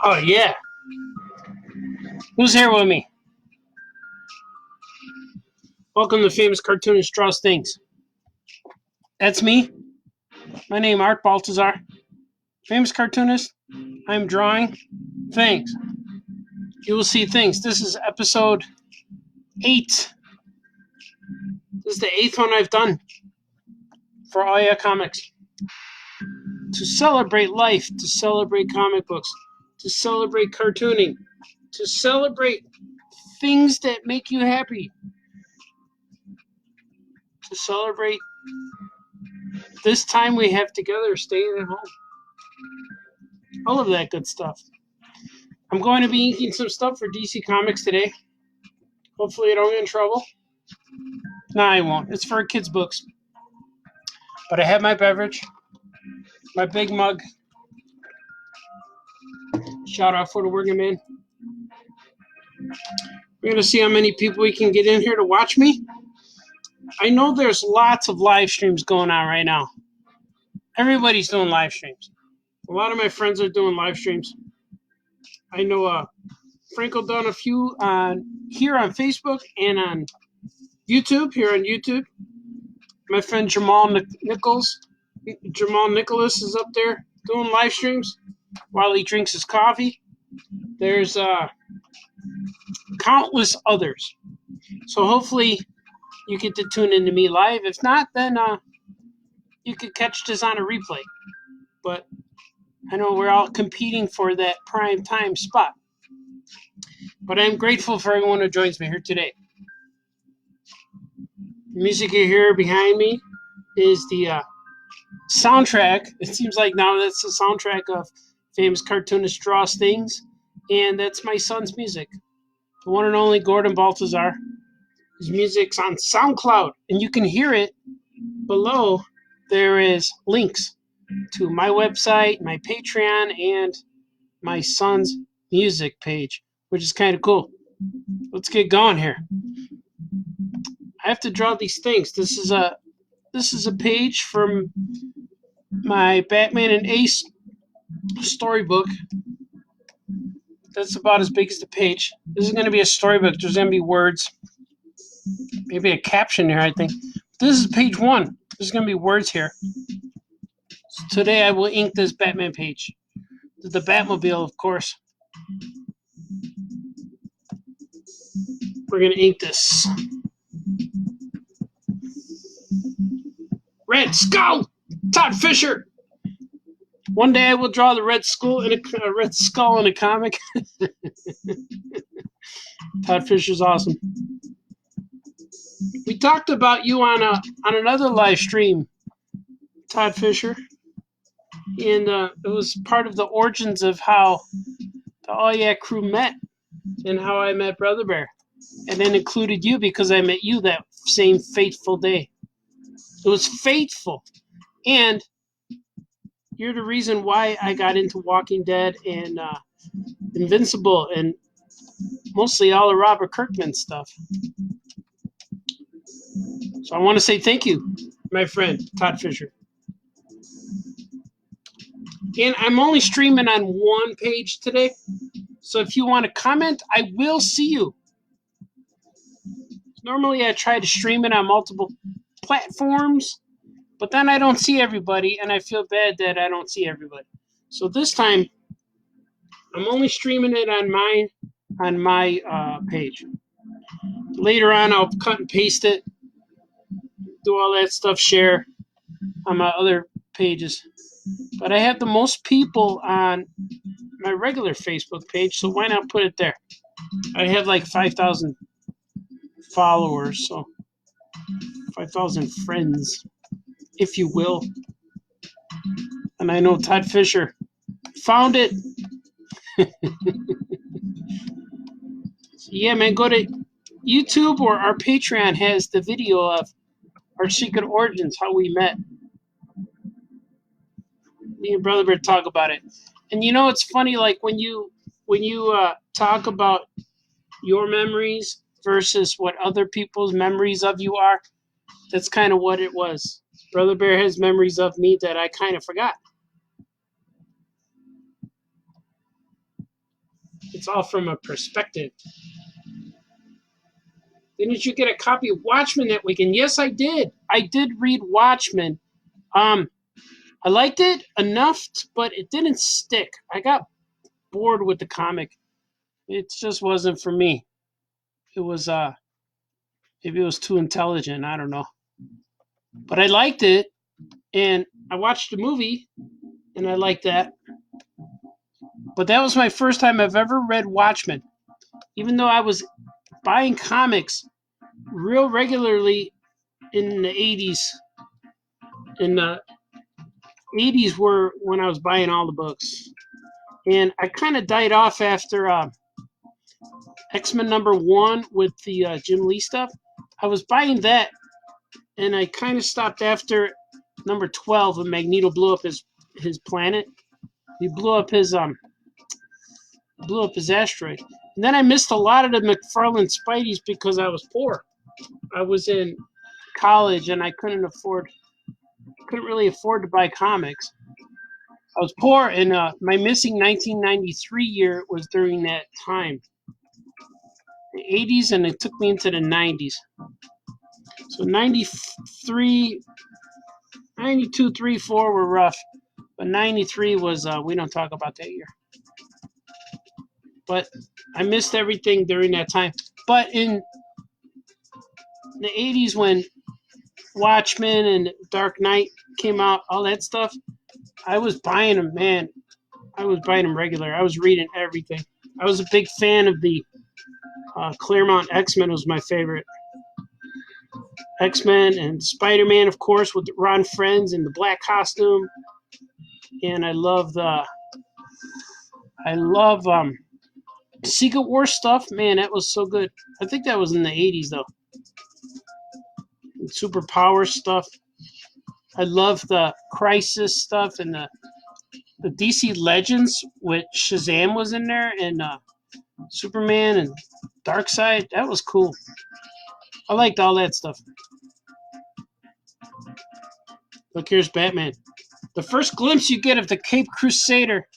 Oh, yeah. Who's here with me? Welcome to Famous Cartoonist Draws Things. That's me. My name is Baltazar. Famous cartoonist. I'm drawing things. You will see things. This is episode 8. This is the 8th one I've done for All Yeah Comics. To celebrate life, to celebrate comic books, to celebrate cartooning, to celebrate things that make you happy, to celebrate this time we have together staying at home. All of that good stuff. I'm going to be inking some stuff for DC Comics today. Hopefully I don't get in trouble. No, I won't. It's for kids' books. But I have my beverage, my big mug. Shout out for the working man. We're going to see how many people we can get in here to watch me. I know there's lots of live streams going on right now. Everybody's doing live streams. A lot of my friends are doing live streams. I know Franco done a few here on Facebook and on YouTube, here on YouTube. My friend Jamal Nicholas is up there doing live streams while he drinks his coffee. There's countless others. So hopefully you get to tune into me live. If not, then you could catch this on a replay. But I know we're all competing for that prime time spot. But I'm grateful for everyone who joins me here today. The music you hear behind me is the soundtrack. It seems like now that's the soundtrack of Famous Cartoonist Draws Things. And that's my son's music. The one and only Gordon Baltazar. His music's on SoundCloud. And you can hear it below. There is links to my website, my Patreon, and my son's music page, which is kind of cool. Let's get going here. I have to draw these things. This is a page from my Batman and Ace storybook. That's about as big as the page. This is going to be a storybook. There's going to be words. Maybe a caption here, I think. This is page 1. There's going to be words here. So today I will ink this Batman page. The Batmobile, of course. We're going to ink this. Red Skull! Todd Fisher! One day I will draw the Red Skull in a comic. Todd Fisher's awesome. We talked about you on another live stream, Todd Fisher, and it was part of the origins of how the All Yeah crew met and how I met Brother Bear, and then included you because I met you that same fateful day. It was fateful, and you're the reason why I got into Walking Dead and Invincible and mostly all of Robert Kirkman's stuff. So I want to say thank you, my friend, Todd Fisher. And I'm only streaming on one page today. So if you want to comment, I will see you. Normally I try to stream it on multiple platforms, but then I don't see everybody, and I feel bad that I don't see everybody. So this time, I'm only streaming it on my page. Later on, I'll cut and paste it, do all that stuff, share on my other pages. But I have the most people on my regular Facebook page, so why not put it there? I have like 5,000 followers, so 5,000 friends, if you will. And I know Todd Fisher found it. So yeah, man, go to YouTube, or our Patreon has the video of our secret origins, how we met. Me and Brother Bear talk about it. And you know, it's funny, like when you talk about your memories versus what other people's memories of you are, that's kind of what it was. Brother Bear has memories of me that I kind of forgot. It's all from a perspective. Didn't you get a copy of Watchmen that weekend? Yes, I did. I did read Watchmen. I liked it enough, but it didn't stick. I got bored with the comic. It just wasn't for me. It was maybe it was too intelligent. I don't know. But I liked it, and I watched the movie, and I liked that. But that was my first time I've ever read Watchmen. Even though I was buying comics real regularly in the 80s. In the 80s were when I was buying all the books. And I kind of died off after X-Men #1 with the Jim Lee stuff. I was buying that, and I kind of stopped after number 12 when Magneto blew up his planet. He blew up his asteroid. And then I missed a lot of the McFarlane Spideys because I was poor. I was in college and I couldn't really afford to buy comics. I was poor, and my missing 1993 year was during that time. The 80s, and it took me into the 90s. So 93, 92, 3, 4 were rough. But 93 was, we don't talk about that year. But I missed everything during that time. But in the 80s, when Watchmen and Dark Knight came out, all that stuff, I was buying them, man. I was buying them regular. I was reading everything. I was a big fan of the Claremont X-Men was my favorite. X-Men and Spider-Man, of course, with Ron Frenz in the black costume. And I love Secret War stuff. Man, that was so good. I think that was in the 80s, though. And superpower stuff. I love the Crisis stuff and the DC Legends, with Shazam was in there, and Superman and Darkseid. That was cool. I liked all that stuff. Look, here's Batman. The first glimpse you get of the Cape Crusader.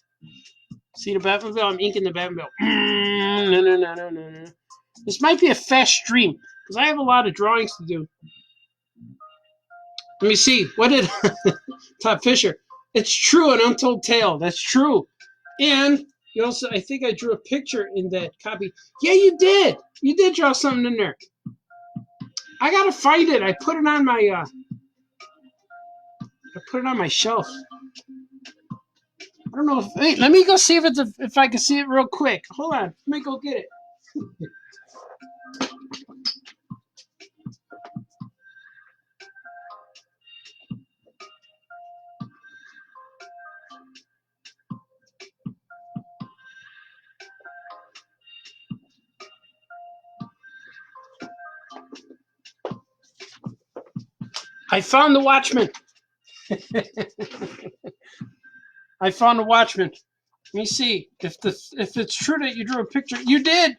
See the Batmobile? I'm inking the Batmobile. No. This might be a fast stream, because I have a lot of drawings to do. Let me see. What did Todd Fisher? It's true, an untold tale. That's true. And you also, I think I drew a picture in that copy. Yeah, you did. You did draw something in there. I gotta find it. I put it on my shelf. I don't know if. Wait, let me go see if I can see it real quick. Hold on. Let me go get it. I found the Watchman. I found the Watchman. Let me see if it's true that you drew a picture. You did.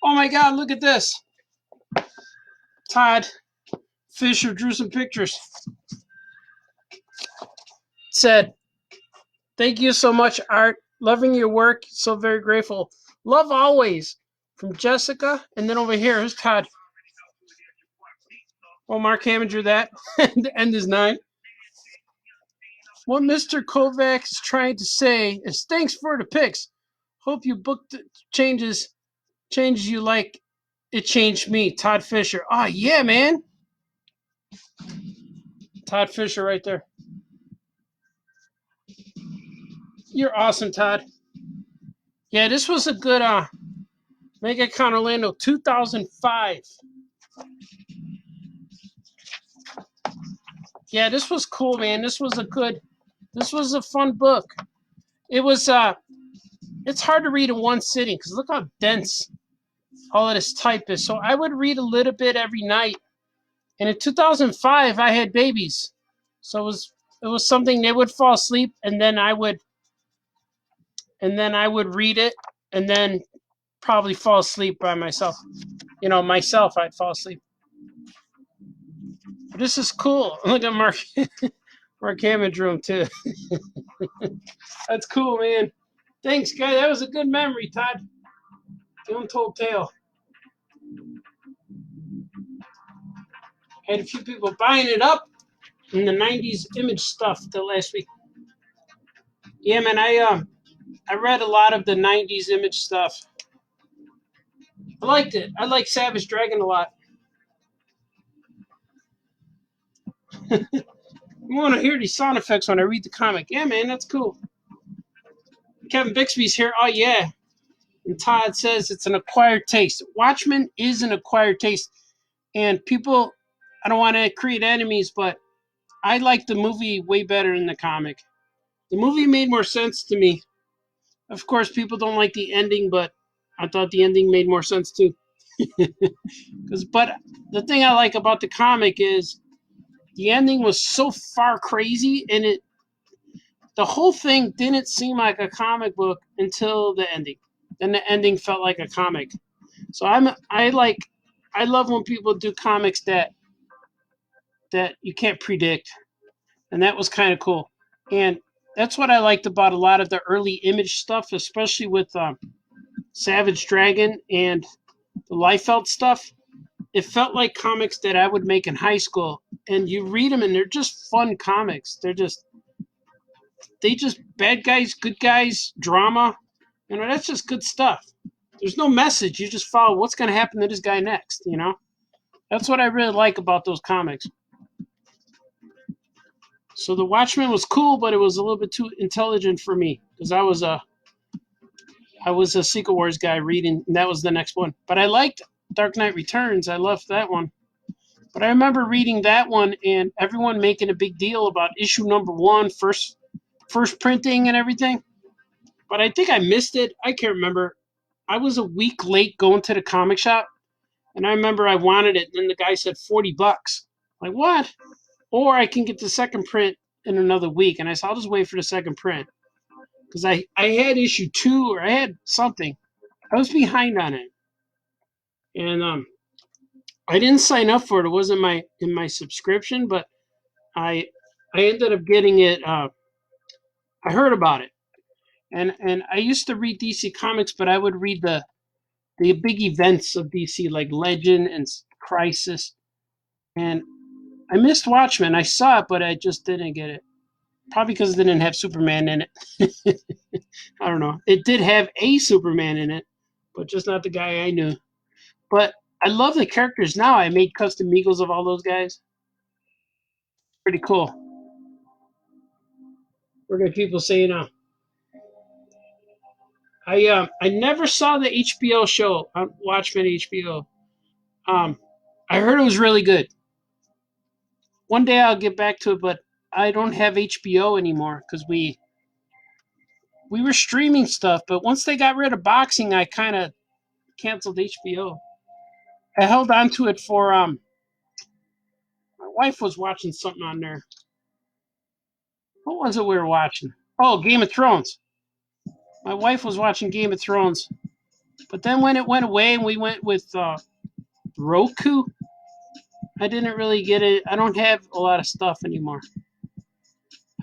Oh my God! Look at this. Todd Fisher drew some pictures. Said, "Thank you so much, Art. Loving your work. So very grateful. Love always." From Jessica, and then over here, here's Todd. Oh, Mark Hammond drew that. The end is 9. What Mr. Kovac is trying to say is thanks for the pics. Hope you booked changes you like. It changed me. Todd Fisher. Oh, yeah, man. Todd Fisher right there. You're awesome, Todd. Yeah, this was a good MegaCon Orlando 2005. Yeah, this was cool, man. This was a fun book. It was it's hard to read in one sitting because look how dense all of this type is. So I would read a little bit every night. And in 2005, I had babies, so it was something they would fall asleep, and then I would read it, and then probably fall asleep by myself. I'd fall asleep. But this is cool. Look at Mark Hammond drew him too. That's cool, man. Thanks, guys. That was a good memory, Todd. The Untold Tale. Had a few people buying it up in the '90s Image stuff the last week. Yeah, man, I read a lot of the '90s Image stuff. I liked it. I like Savage Dragon a lot. I want to hear these sound effects when I read the comic. Yeah, man, that's cool. Kevin Bixby's here. Oh, yeah. And Todd says it's an acquired taste. Watchmen is an acquired taste. And people, I don't want to create enemies, but I like the movie way better than the comic. The movie made more sense to me. Of course, people don't like the ending, but I thought the ending made more sense too. But the thing I like about the comic is the ending was so far crazy, and the whole thing didn't seem like a comic book until the ending. Then the ending felt like a comic. So I love when people do comics that you can't predict, and that was kind of cool. And that's what I liked about a lot of the early Image stuff, especially with Savage Dragon and the Liefeld stuff. It felt like comics that I would make in high school, and you read them, and they're just fun comics. They just bad guys, good guys, drama. That's just good stuff. There's no message. You just follow what's going to happen to this guy next. That's what I really like about those comics. So the Watchmen was cool, but it was a little bit too intelligent for me because I was a Secret Wars guy reading, and that was the next one. But I liked Dark Knight Returns. I loved that one. But I remember reading that one and everyone making a big deal about issue number 1, first printing and everything. But I think I missed it. I can't remember. I was a week late going to the comic shop, and I remember I wanted it, and then the guy said $40. Like, what? Or I can get the second print in another week. And I said, I'll just wait for the second print. Because I had issue 2 or I had something. I was behind on it. And I didn't sign up for it. It wasn't in my subscription, but I ended up getting it. I heard about it. And I used to read DC Comics, but I would read the big events of DC, like Legend and Crisis. And I missed Watchmen. I saw it, but I just didn't get it. Probably because it didn't have Superman in it. I don't know. It did have a Superman in it, but just not the guy I knew. But I love the characters now. I made custom Eagles of all those guys. Pretty cool. What are people saying now? I never saw the HBO show on Watchmen HBO. I heard it was really good. One day I'll get back to it, but I don't have HBO anymore because we were streaming stuff. But once they got rid of boxing, I kind of canceled HBO. I held on to it for my wife was watching something on there. What was it we were watching? Oh, Game of Thrones. My wife was watching Game of Thrones. But then when it went away and we went with Roku, I didn't really get it. I don't have a lot of stuff anymore.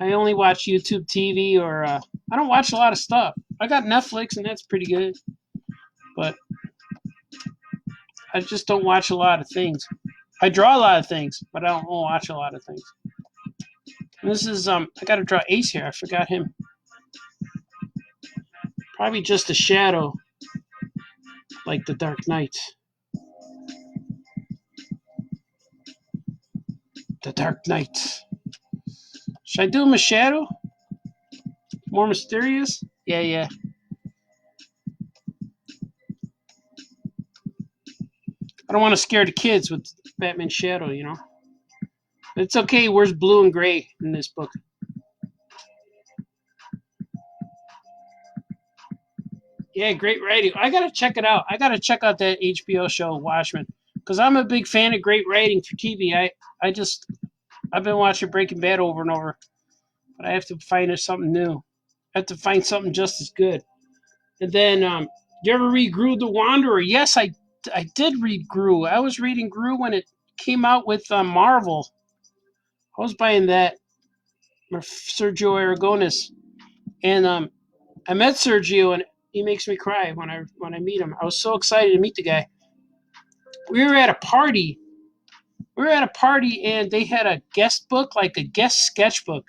I only watch YouTube TV or I don't watch a lot of stuff. I got Netflix and that's pretty good. But I just don't watch a lot of things. I draw a lot of things, but I don't watch a lot of things. And this is I got to draw Ace here. I forgot him. Probably just a shadow, like the Dark Knight. The Dark Knight. Should I do him a shadow? More mysterious? Yeah. I don't want to scare the kids with Batman Shadow, It's okay. He wears blue and gray in this book. Yeah, great writing. I gotta check it out. I gotta check out that HBO show, Watchmen, because I'm a big fan of great writing for TV. I've been watching Breaking Bad over and over, but I have to find something new. I have to find something just as good. And then, you ever read Gru the Wanderer? Yes, I did read Gru. I was reading Gru when it came out with Marvel. I was buying that. Sergio Aragonis. And I met Sergio, and He makes me cry when I meet him. I was so excited to meet the guy. We were at a party. And they had a guest book, like a guest sketchbook,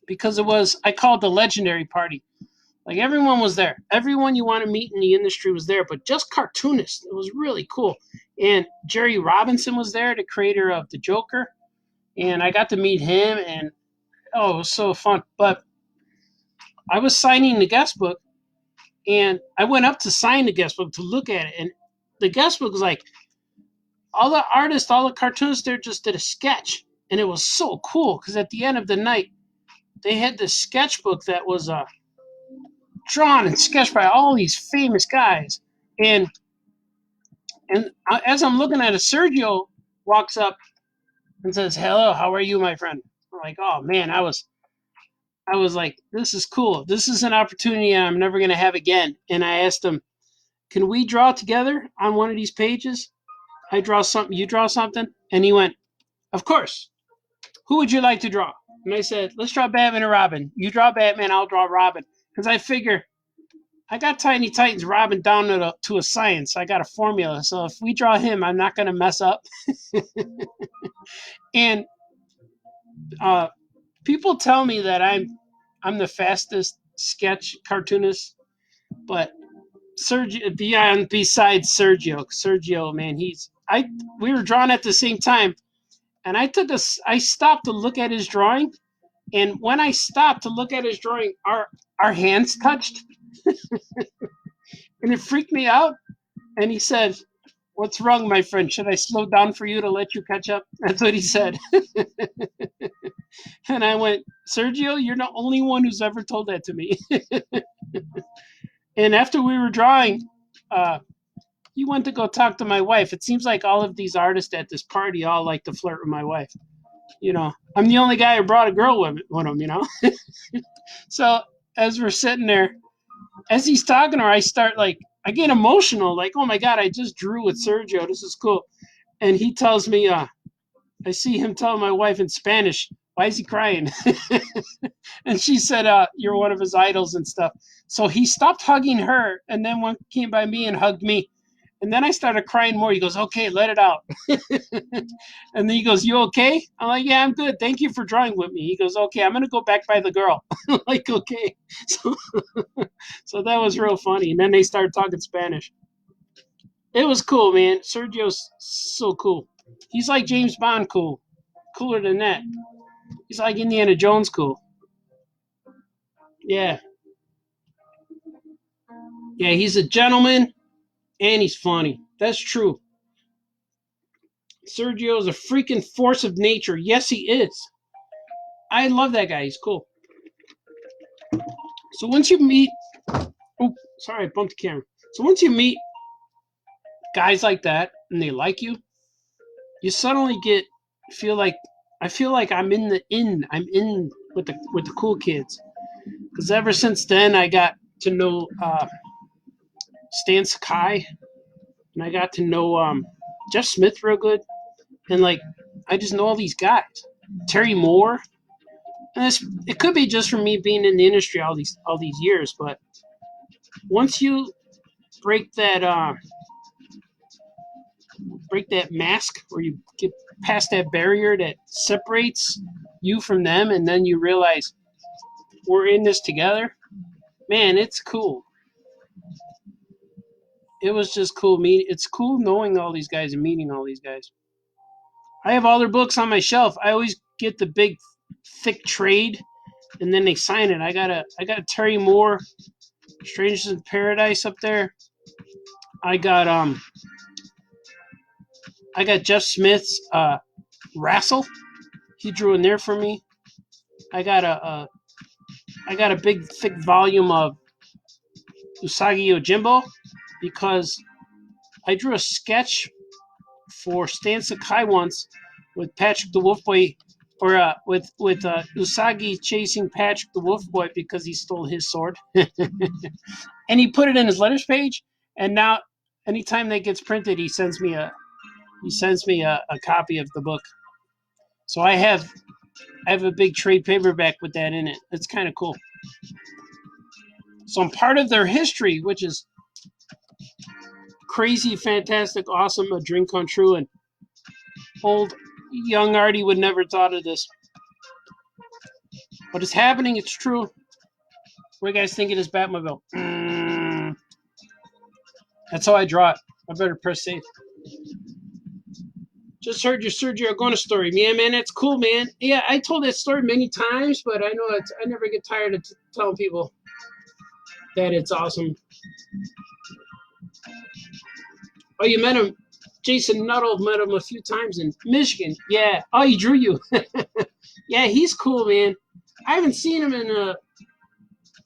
because I called the legendary party. Like everyone was there. Everyone you want to meet in the industry was there, but just cartoonists. It was really cool. And Jerry Robinson was there, the creator of the Joker. And I got to meet him, and oh, it was so fun. But I was signing the guest book, and I went up to sign the guest book to look at it. And the guest book was like, all the artists, all the cartoonists there just did a sketch. And it was so cool because at the end of the night, they had this sketchbook that was drawn and sketched by all these famous guys. And as I'm looking at it, Sergio walks up and says, "Hello, how are you, my friend?" I'm like, oh man, I was like, this is cool. This is an opportunity I'm never going to have again. And I asked him, can we draw together on one of these pages? I draw something, you draw something. And he went, of course. Who would you like to draw? And I said, let's draw Batman and Robin. You draw Batman, I'll draw Robin. Because I figure I got Tiny Titans Robin down to a science. I got a formula. So if we draw him, I'm not going to mess up. And people tell me that I'm the fastest sketch cartoonist, but Sergio, besides Sergio, man, we were drawn at the same time, and I stopped to look at his drawing, and when I stopped to look at his drawing, our hands touched, and it freaked me out. And he said, "What's wrong, my friend? Should I slow down for you to let you catch up?" That's what he said. And I went, Sergio, you're the only one who's ever told that to me. And after we were drawing, he went to go talk to my wife. It seems like all of these artists at this party all like to flirt with my wife. I'm the only guy who brought a girl with him, So as we're sitting there, as he's talking to her, I get emotional, like, oh my God, I just drew with Sergio. This is cool. And he tells me, I see him tell my wife in Spanish, why is he crying? And she said, you're one of his idols and stuff. So he stopped hugging her, and then one came by me and hugged me. And then I started crying more. He goes, okay, let it out. And then he goes, you okay? I'm like, yeah, I'm good. Thank you for drawing with me. He goes, okay, I'm going to go back by the girl. I'm like, okay. So that was real funny. And then they started talking Spanish. It was cool, man. Sergio's so cool. He's like James Bond cool. Cooler than that. He's like Indiana Jones cool. Yeah. Yeah, he's a gentleman and he's funny. That's true. Sergio is a freaking force of nature. Yes, he is. I love that guy. He's cool. So once you meet... Oh, sorry, I bumped the camera. So once you meet guys like that and they like you, you suddenly I feel like I'm in with the cool kids. Because ever since then, I got to know Stan Sakai, and I got to know Jeff Smith real good, and I just know all these guys, Terry Moore, and it could be just from me being in the industry all these years, but once you break that mask, or you get past that barrier that separates you from them, and then you realize we're in this together, man, it's cool. It was just cool. It's cool knowing all these guys and meeting all these guys. I have all their books on my shelf. I always get the big, thick trade, and then they sign it. I got a Terry Moore, Strangers in Paradise up there. I got Jeff Smith's Wrestle. He drew in there for me. I got a big, thick volume of Usagi Yojimbo, because I drew a sketch for Stan Sakai once with Patrick the Wolf Boy, or with Usagi chasing Patrick the Wolf Boy because he stole his sword, and he put it in his letters page. And now, anytime that gets printed, he sends me a copy of the book. So I have a big trade paperback with that in it. It's kind of cool. So I'm part of their history, which is crazy, fantastic, awesome, a dream come true. And old young Artie would never thought of this. But it's happening, it's true. What do you guys think of this Batmobile? That's how I draw it. I better press save. Just heard your Sergio Agona story. Yeah, man, that's cool, man. Yeah, I told that story many times, but I know I never get tired of telling people that it's awesome. Oh, you met him? Jason Nuttall met him a few times in Michigan. Yeah. Oh, he drew you. Yeah, he's cool, man. I haven't seen him in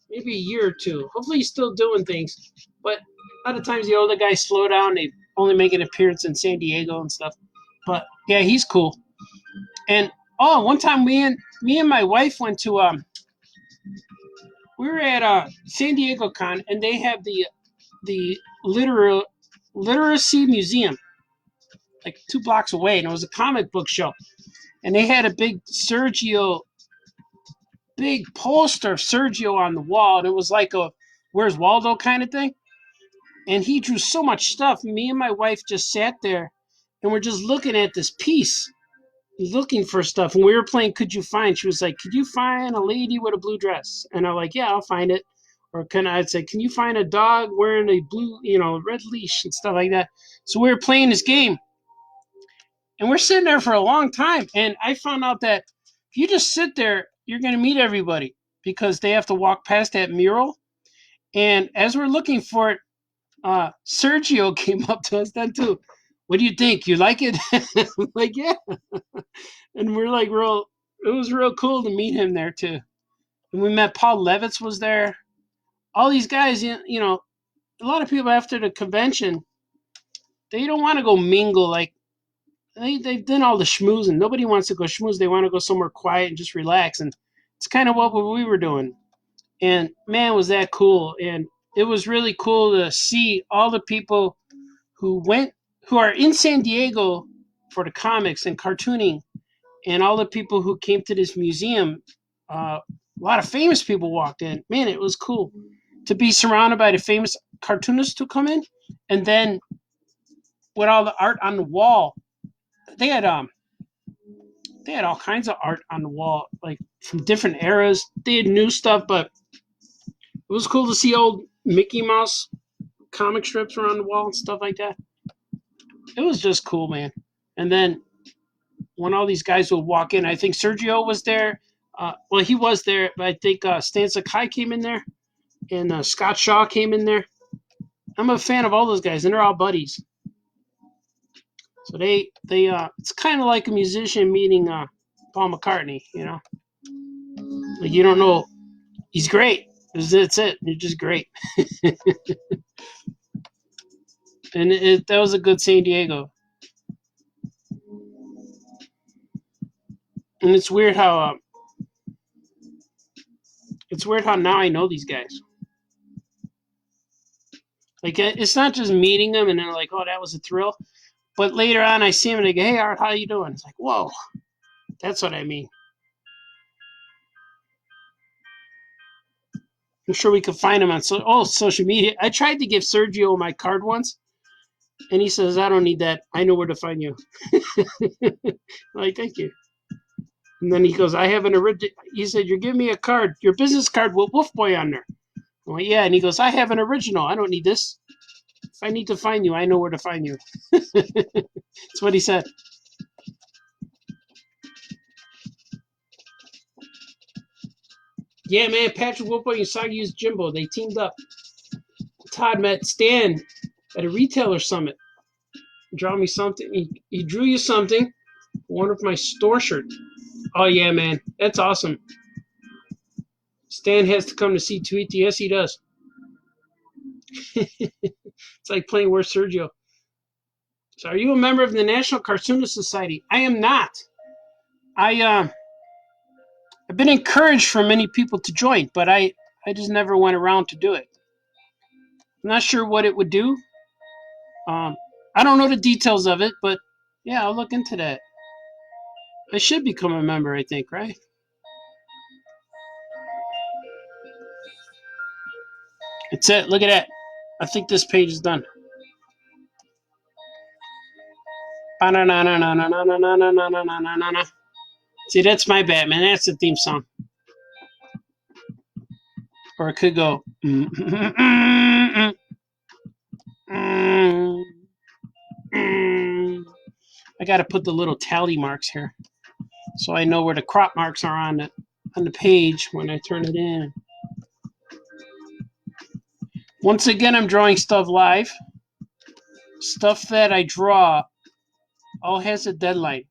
maybe a year or two. Hopefully he's still doing things. But a lot of times the older guys slow down. They only make an appearance in San Diego and stuff. But yeah, he's cool. And one time me and my wife went to we were at San Diego Con, and they have the literacy museum like 2 blocks away, and it was a comic book show. And they had a big poster of Sergio on the wall, and it was like a Where's Waldo kind of thing. And he drew so much stuff. Me and my wife just sat there, and we're just looking at this piece, looking for stuff. And we were playing Could You Find? She was like, could you find a lady with a blue dress? And I'm like, yeah, I'll find it. Or I'd say, can you find a dog wearing a blue, red leash and stuff like that? So we were playing this game. And we're sitting there for a long time. And I found out that if you just sit there, you're going to meet everybody because they have to walk past that mural. And as we're looking for it, Sergio came up to us then too. What do you think? You like it? I'm like, yeah. And we're like, it was real cool to meet him there too. And we met Paul Levitz was there. All these guys, a lot of people after the convention, they don't want to go mingle. Like, they've done all the schmoozing. Nobody wants to go schmooze. They want to go somewhere quiet and just relax. And it's kind of what we were doing. And man, was that cool. And it was really cool to see all the people who are in San Diego for the comics and cartooning, and all the people who came to this museum. A lot of famous people walked in. Man, it was cool to be surrounded by the famous cartoonists who come in. And then with all the art on the wall, they had all kinds of art on the wall, like from different eras. They had new stuff, but it was cool to see old Mickey Mouse comic strips around the wall and stuff like that. It was just cool, man. And then when all these guys would walk in, I think Sergio was there. Well, he was there, but I think Stan Sakai came in there, and Scott Shaw came in there. I'm a fan of all those guys, and they're all buddies. So they it's kind of like a musician meeting Paul McCartney, Like, you don't know, he's great. That's it. You're just great. And that was a good San Diego. And it's weird how now I know these guys. Like, it's not just meeting them and they're like, oh, that was a thrill. But later on, I see them and they go, hey, Art, how you doing? It's like, whoa, that's what I mean. I'm sure we could find him on social media. I tried to give Sergio my card once, and he says, I don't need that. I know where to find you. Like, thank you. And then he goes, I have an original. He said, you're giving me a card, your business card with Wolf Boy on there. I'm like, yeah. And he goes, I have an original. I don't need this. If I need to find you, I know where to find you. That's what he said. Yeah, man, Patrick Wolf Boy and Sagi's Jimbo, they teamed up. Todd met Stan at a retailer summit. Draw me something. He drew you something. One of my store shirts. Oh, yeah, man. That's awesome. Stan has to come to see Tweety. Yes, he does. It's like playing Where's Sergio? So are you a member of the National Cartoonist Society? I am not. I've been encouraged from many people to join, but I just never went around to do it. I'm not sure what it would do. I don't know the details of it, but yeah, I'll look into that. I should become a member, I think, right? That's it. Look at that. I think this page is done. See, that's my Batman. That's the theme song. Or it could go. I got to put the little tally marks here, so I know where the crop marks are on the page when I turn it in. Once again, I'm drawing stuff live. Stuff that I draw all has a deadline.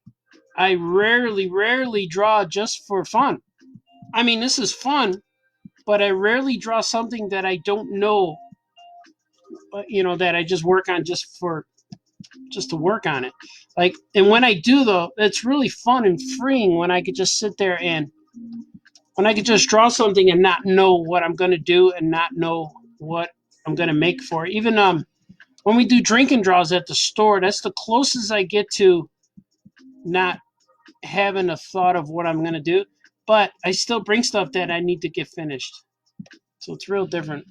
I rarely draw just for fun. I mean, this is fun, but I rarely draw something that I don't know, that I just work on just to work on it. Like, and when I do though, it's really fun and freeing when I could just sit there and when I could just draw something and not know what I'm going to do and not know what I'm going to make for it. Even when we do drinking draws at the store, that's the closest I get to not having a thought of what I'm going to do, but I still bring stuff that I need to get finished. So it's real different.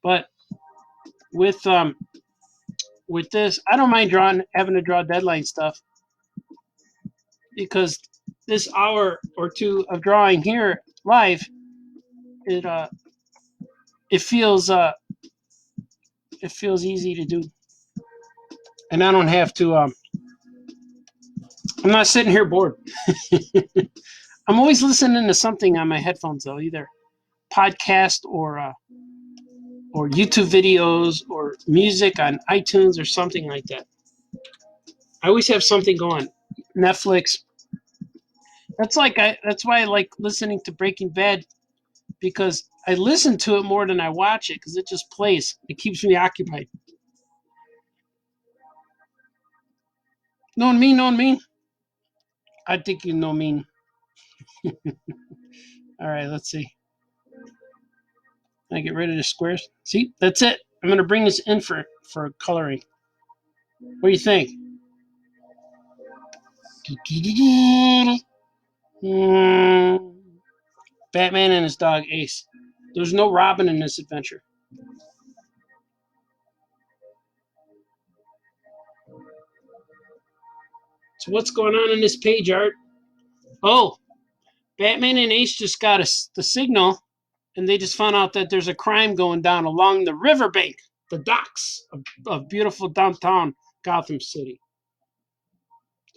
But with this, I don't mind having to draw deadline stuff, because this hour or two of drawing here live, it feels easy to do, and I don't have to. I'm not sitting here bored. I'm always listening to something on my headphones, though, either podcast or YouTube videos or music on iTunes or something like that. I always have something going. Netflix. That's why I like listening to Breaking Bad, because I listen to it more than I watch it, because it just plays. It keeps me occupied. Knowing me. I think you know me. All right, let's see. Can I get rid of the squares? See, that's it. I'm going to bring this in for coloring. What do you think? Batman and his dog Ace. There's no Robin in this adventure. So what's going on in this page art? Oh, Batman and Ace just got the signal, and they just found out that there's a crime going down along the riverbank, the docks of beautiful downtown Gotham City.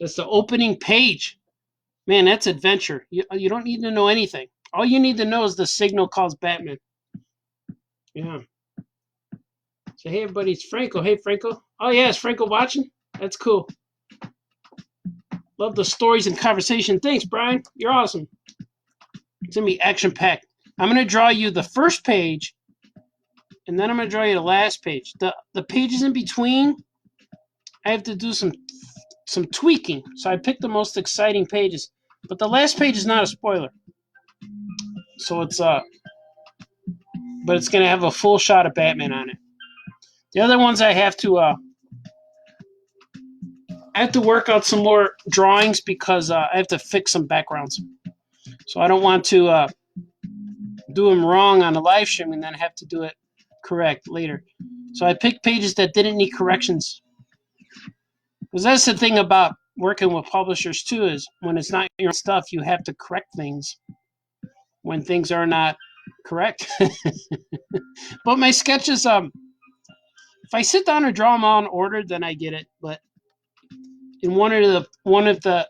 That's the opening page. Man, that's adventure. You don't need to know anything. All you need to know is the signal calls Batman. Yeah. So, hey, everybody, it's Franco. Hey, Franco. Oh, yeah, is Franco watching? That's cool. Love the stories and conversation. Thanks, Brian. You're awesome. It's going to be action-packed. I'm going to draw you the first page, and then I'm going to draw you the last page. The pages in between, I have to do some tweaking. So I picked the most exciting pages. But the last page is not a spoiler. So it's but it's going to have a full shot of Batman on it. The other ones I have to work out some more drawings, because I have to fix some backgrounds. So I don't want to do them wrong on the live stream and then have to do it correct later. So I picked pages that didn't need corrections. Because that's the thing about working with publishers too, is when it's not your stuff, you have to correct things when things are not correct. But my sketches, if I sit down and draw them all in order, then I get it. But in one of the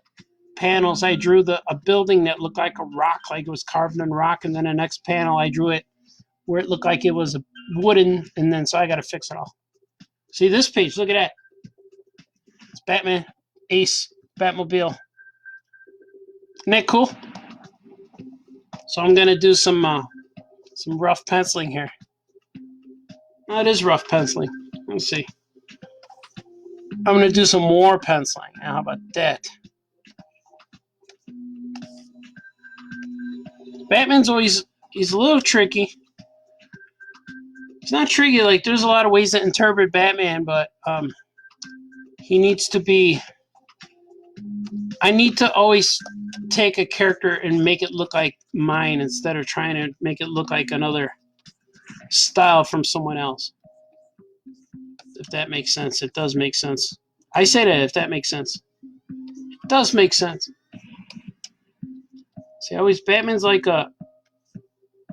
panels, I drew a building that looked like a rock, like it was carved in rock, and then the next panel I drew it where it looked like it was a wooden, and then so I got to fix it all. See this page? Look at that. It's Batman, Ace, Batmobile. Isn't that cool? So I'm gonna do some rough penciling here. Oh, it is rough penciling. Let's see. I'm gonna do some more penciling. How about that? Batman's he's a little tricky. It's not tricky, like there's a lot of ways to interpret Batman, but he needs to be. I need to always take a character and make it look like mine instead of trying to make it look like another style from someone else. If that makes sense. It does make sense. I say that if that makes sense. It does make sense. See, always Batman's like a,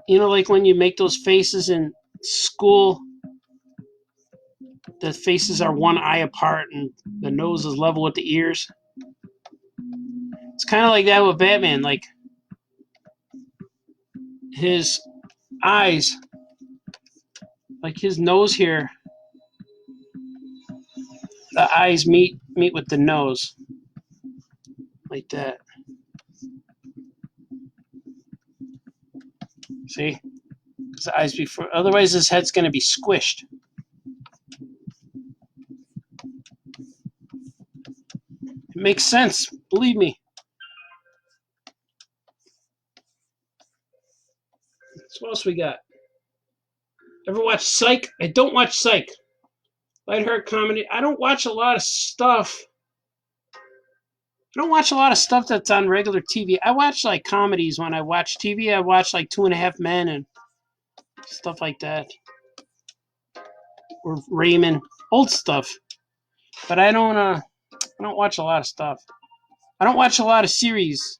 you know, like when you make those faces in school, the faces are one eye apart and the nose is level with the ears. It's kind of like that with Batman. Like his eyes, like his nose here, the eyes meet with the nose, like that. See, because the eyes before. Otherwise, his head's going to be squished. It makes sense, believe me. So what else we got? Ever watch Psych? I don't watch Psych. Lighthearted comedy. I don't watch a lot of stuff. I don't watch a lot of stuff that's on regular TV. I watch like comedies when I watch TV. I watch like 2.5 Men and stuff like that. Or Raymond. Old stuff. But I don't watch a lot of stuff. I don't watch a lot of series.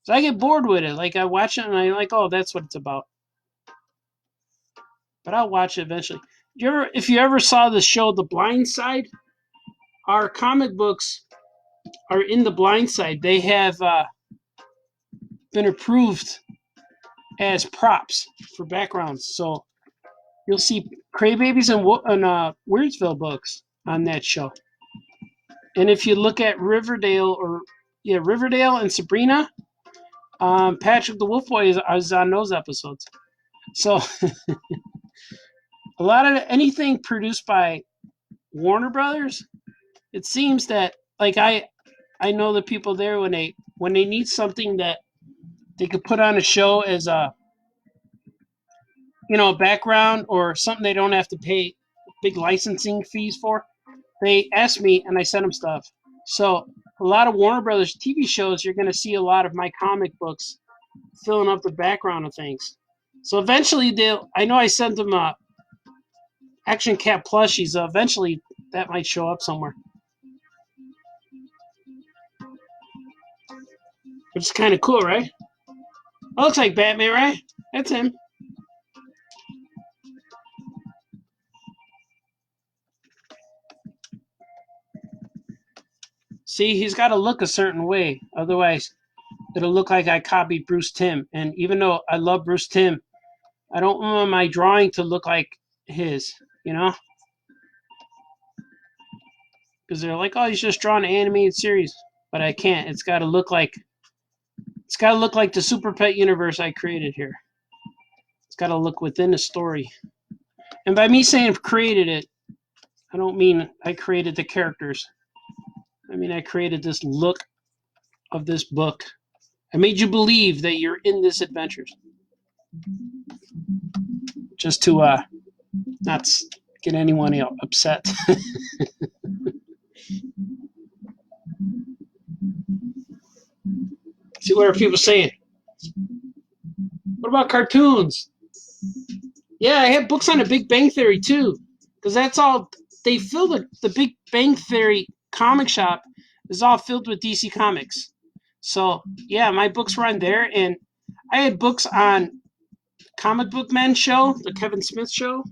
So I get bored with it. Like I watch it and I'm like, oh, that's what it's about. But I'll watch it eventually. If you ever saw the show The Blind Side, our comic books are in The Blind Side. They have been approved as props for backgrounds. So you'll see Craybabies and Weirdsville books on that show. And if you look at Riverdale and Sabrina, Patrick the Wolf Boy is on those episodes. So a lot of anything produced by Warner Brothers, it seems that like I know the people there when they need something that they could put on a show as a background or something they don't have to pay big licensing fees for. They ask me and I send them stuff. So a lot of Warner Brothers TV shows, you're going to see a lot of my comic books filling up the background of things. So eventually I know I sent them Action Cat plushies. Eventually that might show up somewhere. Which is kind of cool, right? That looks like Batman, right? That's him. See, he's got to look a certain way. Otherwise, it'll look like I copied Bruce Timm. And even though I love Bruce Timm, I don't want my drawing to look like his, Because they're like, oh, he's just drawn an animated series. But I can't. It's got to look like the Super Pet universe I created here. It's got to look within the story. And by me saying created it, I don't mean I created the characters. I mean I created this look of this book. I made you believe that you're in this adventures. Just to not get anyone upset. See, what are people saying? What about cartoons? Yeah, I have books on the Big Bang Theory too, because that's all they fill the Big Bang Theory comic shop is all filled with DC Comics. So yeah, my books were on there, and I had books on Comic Book Men show, the Kevin Smith show.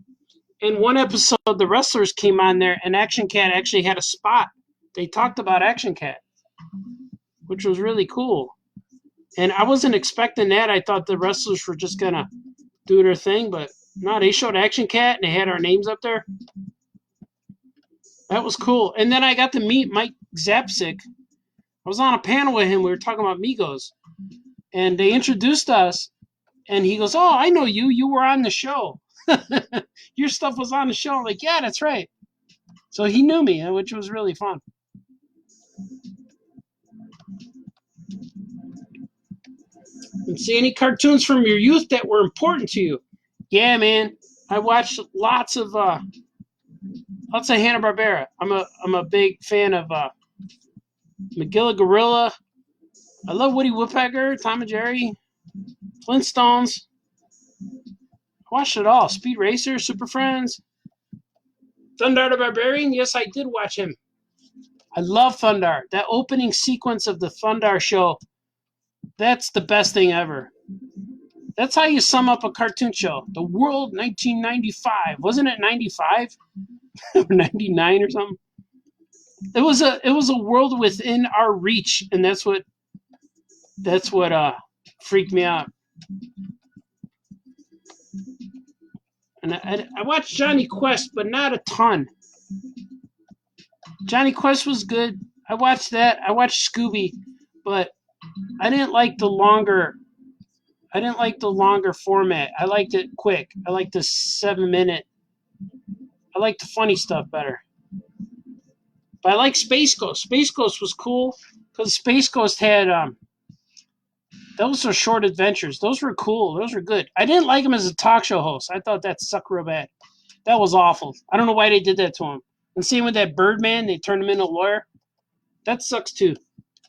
In one episode, the wrestlers came on there, and Action Cat actually had a spot. They talked about Action Cat, which was really cool. And I wasn't expecting that. I thought the wrestlers were just gonna do their thing, but no, they showed Action Cat and they had our names up there. That was cool. And then I got to meet Mike Zapsik. I was on a panel with him. We were talking about Migos. And they introduced us. And he goes, oh, I know you. You were on the show. Your stuff was on the show. I'm like, yeah, that's right. So he knew me, which was really fun. And see any cartoons from your youth that were important to you? Yeah, man. I watched lots of Hanna-Barbera. I'm a big fan of Magilla Gorilla. I love Woody Woodpecker, Tom and Jerry, Flintstones. Watched it all. Speed Racer, Super Friends, Thundar the Barbarian. Yes, I did watch him. I love Thundar. That opening sequence of the Thundar show, that's the best thing ever. That's how you sum up a cartoon show. The World 1995. Wasn't it 95? Or 99 or something? It was a world within our reach, and that's what freaked me out. And I watched Johnny Quest, but not a ton. Johnny Quest was good. I watched that. I watched Scooby, but I didn't like the longer. I didn't like the longer format. I liked it quick. I liked the 7-minute. I liked the funny stuff better. But I like Space Ghost. Space Ghost was cool because Space Ghost had those are short adventures. Those were cool. Those were good. I didn't like him as a talk show host. I thought that sucked real bad. That was awful. I don't know why they did that to him. And same with that Birdman, they turned him into a lawyer. That sucks too.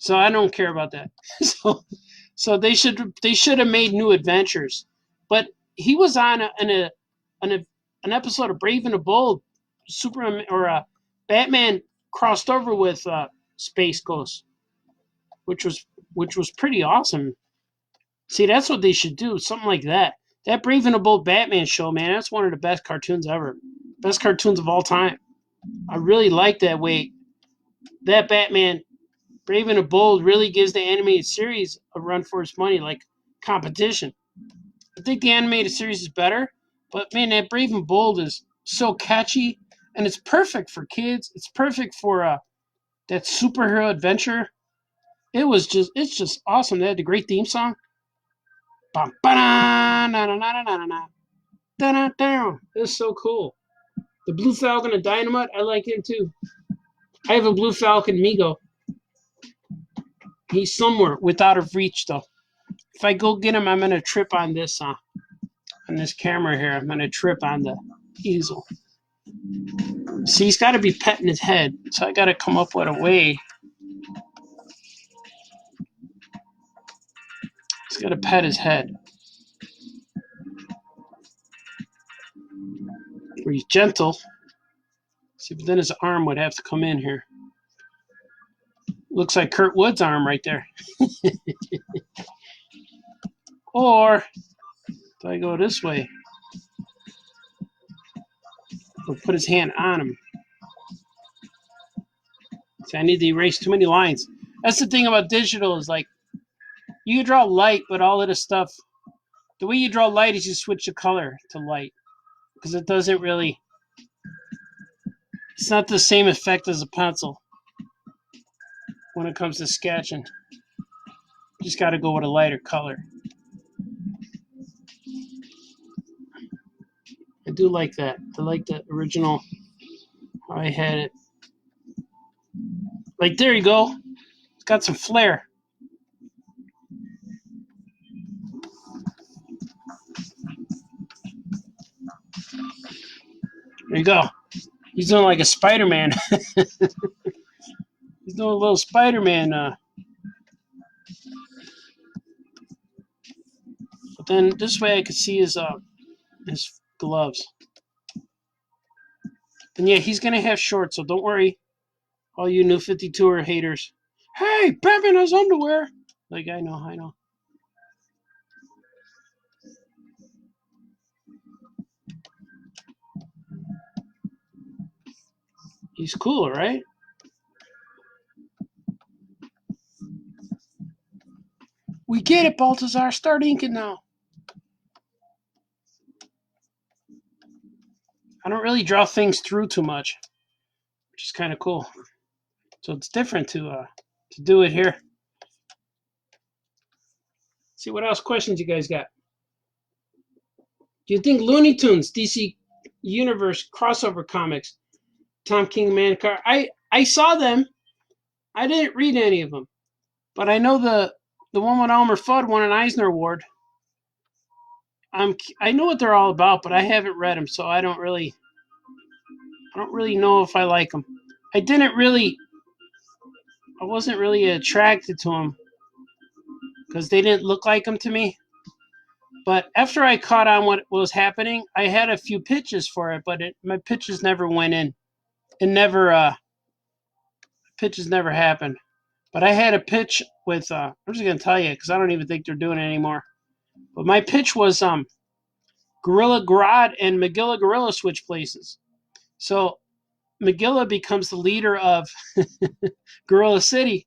So I don't care about that. so they should have made new adventures. But he was on an episode of Brave and the Bold. Superman or Batman crossed over with Space Ghost, which was pretty awesome. See, that's what they should do. Something like that. That Brave and the Bold Batman show, man, that's one of the best cartoons ever. Best cartoons of all time. I really like that way. That Batman, Brave and the Bold, really gives the animated series a run for its money, like competition. I think the animated series is better, but man, that Brave and Bold is so catchy, and it's perfect for kids. It's perfect for that superhero adventure. It's just awesome. They had a great theme song. It's so cool. The Blue Falcon and Dynamite, I like him too. I have a Blue Falcon Migo. He's somewhere without of reach though. If I go get him, I'm gonna trip on this camera here. I'm gonna trip on the easel. See, he's got to be petting his head, so I got to come up with a way. He's got to pet his head. Where he's gentle. See, but then his arm would have to come in here. Looks like Kurt Wood's arm right there. Or if I go this way, he'll put his hand on him. See, I need to erase too many lines. That's the thing about digital is like, you can draw light, but all of the stuff, the way you draw light is you switch the color to light. Because it doesn't really, it's not the same effect as a pencil when it comes to sketching. You just got to go with a lighter color. I do like that. I like the original, how I had it. Like, there you go. It's got some flair. There you go. He's doing like a Spider-Man. He's doing a little Spider-Man. But then this way I could see his gloves. And yeah, he's going to have shorts, so don't worry. All you New 52er haters. Hey, Batman has underwear. Like, I know. He's cool, right? We get it, Baltazar. Start inking now. I don't really draw things through too much, which is kind of cool. So it's different to do it here. See what else questions you guys got. Do you think Looney Tunes, DC Universe crossover comics, Tom King, Mancar? I saw them. I didn't read any of them, but I know the one with Elmer Fudd won an Eisner Award. I know what they're all about, but I haven't read them, so I don't really know if I like them. I wasn't really attracted to them because they didn't look like them to me. But after I caught on what was happening, I had a few pitches for it, but my pitches never went in. It never pitches never happened. But I had a pitch with I'm just gonna tell you because I don't even think they're doing it anymore. But my pitch was Gorilla Grodd and Magilla Gorilla switch places. So Magilla becomes the leader of Gorilla City,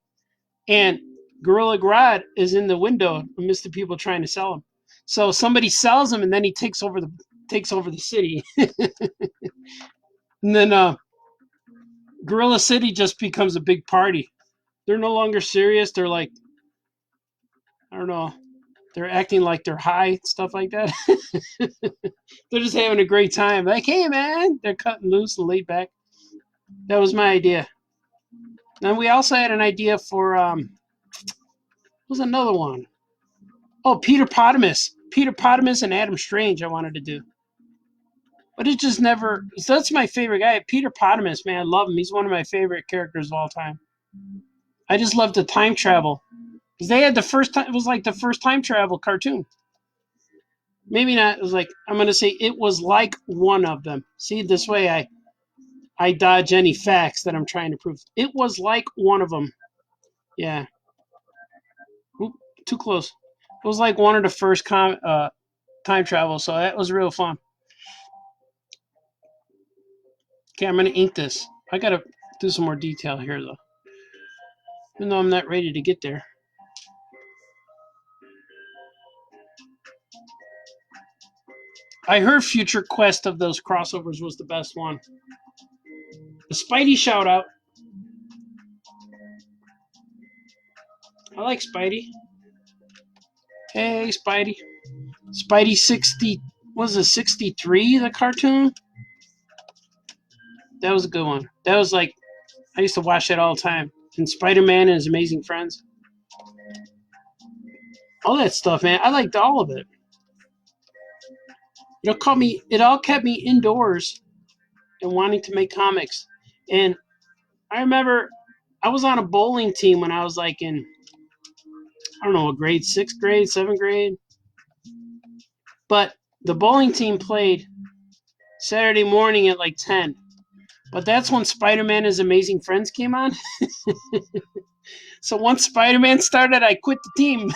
and Gorilla Grodd is in the window amidst the people trying to sell him. So somebody sells him, and then he takes over the city. And then Gorilla City just becomes a big party. They're no longer serious. They're like, I don't know, they're acting like they're high, stuff like that. They're just having a great time. Like, hey man, they're cutting loose and laid back. That was my idea. And we also had an idea for what was another one? Oh, Peter Potamus and Adam Strange. I wanted to do, but it just never. So that's my favorite guy, Peter Potamus. Man, I love him. He's one of my favorite characters of all time. I just love the time travel because they had the first time. It was like the first time travel cartoon. Maybe not. It was like I'm gonna say it was like one of them. See, this way I dodge any facts that I'm trying to prove. It was like one of them. Yeah. Oop, too close. It was like one of the first time travel, so that was real fun. Okay, I'm gonna ink this. I gotta do some more detail here though, even though I'm not ready to get there. I heard Future Quest of those crossovers was the best one. The Spidey shout out. I like Spidey. Hey, Spidey. Spidey 60. Was it 63? The cartoon. That was a good one. That was like I used to watch that all the time. And Spider-Man and His Amazing Friends. All that stuff, man. I liked all of it. It all kept me indoors and wanting to make comics. And I remember I was on a bowling team when I was like in, I don't know, what grade, 6th grade, 7th grade. But the bowling team played Saturday morning at like 10. But that's when Spider-Man and His Amazing Friends came on. So once Spider-Man started, I quit the team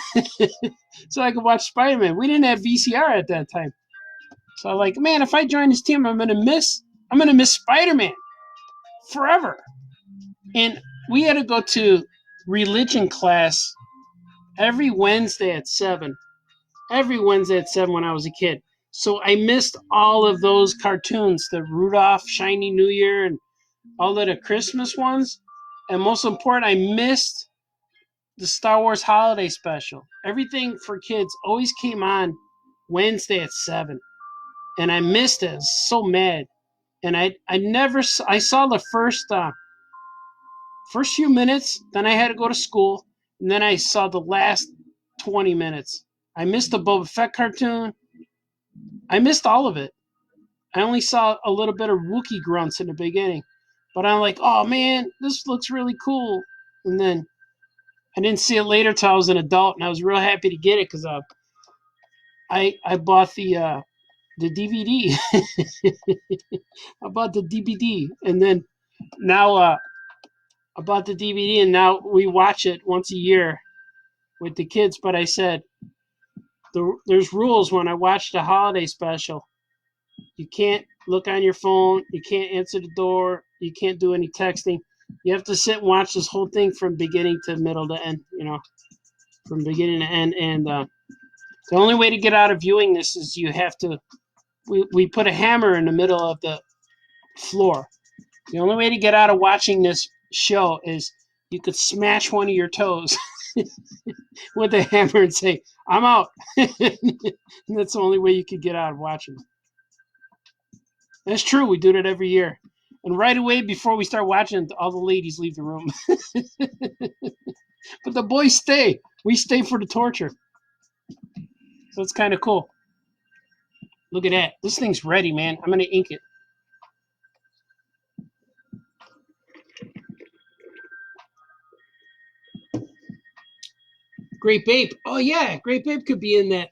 so I could watch Spider-Man. We didn't have VCR at that time. So I'm like, man, if I join this team, I'm gonna miss Spider-Man forever. And we had to go to religion class every Wednesday at 7. Every Wednesday at 7 when I was a kid. So I missed all of those cartoons, the Rudolph, Shiny New Year, and all of the Christmas ones. And most important, I missed the Star Wars Holiday Special. Everything for kids always came on Wednesday at 7. And I missed it. I was so mad. And I saw the first few minutes, then I had to go to school, and then I saw the last 20 minutes. I missed the Boba Fett cartoon. I missed all of it. I only saw a little bit of Wookiee grunts in the beginning. But I'm like, oh man, this looks really cool. And then I didn't see it later till I was an adult, and I was real happy to get it because I bought the DVD. I bought the DVD, and then now I bought the DVD, and now we watch it once a year with the kids. But I said there's rules when I watch the holiday special. You can't look on your phone. You can't answer the door. You can't do any texting. You have to sit and watch this whole thing from beginning to middle to end. From beginning to end. And the only way to get out of viewing this is you have to. We put a hammer in the middle of the floor. The only way to get out of watching this show is you could smash one of your toes with a hammer and say, I'm out. And that's the only way you could get out of watching. That's true. We do that every year. And right away, before we start watching, all the ladies leave the room. But the boys stay. We stay for the torture. So it's kind of cool. Look at that. This thing's ready, man. I'm going to ink it. Great Babe. Oh, yeah. Great Babe could be in that.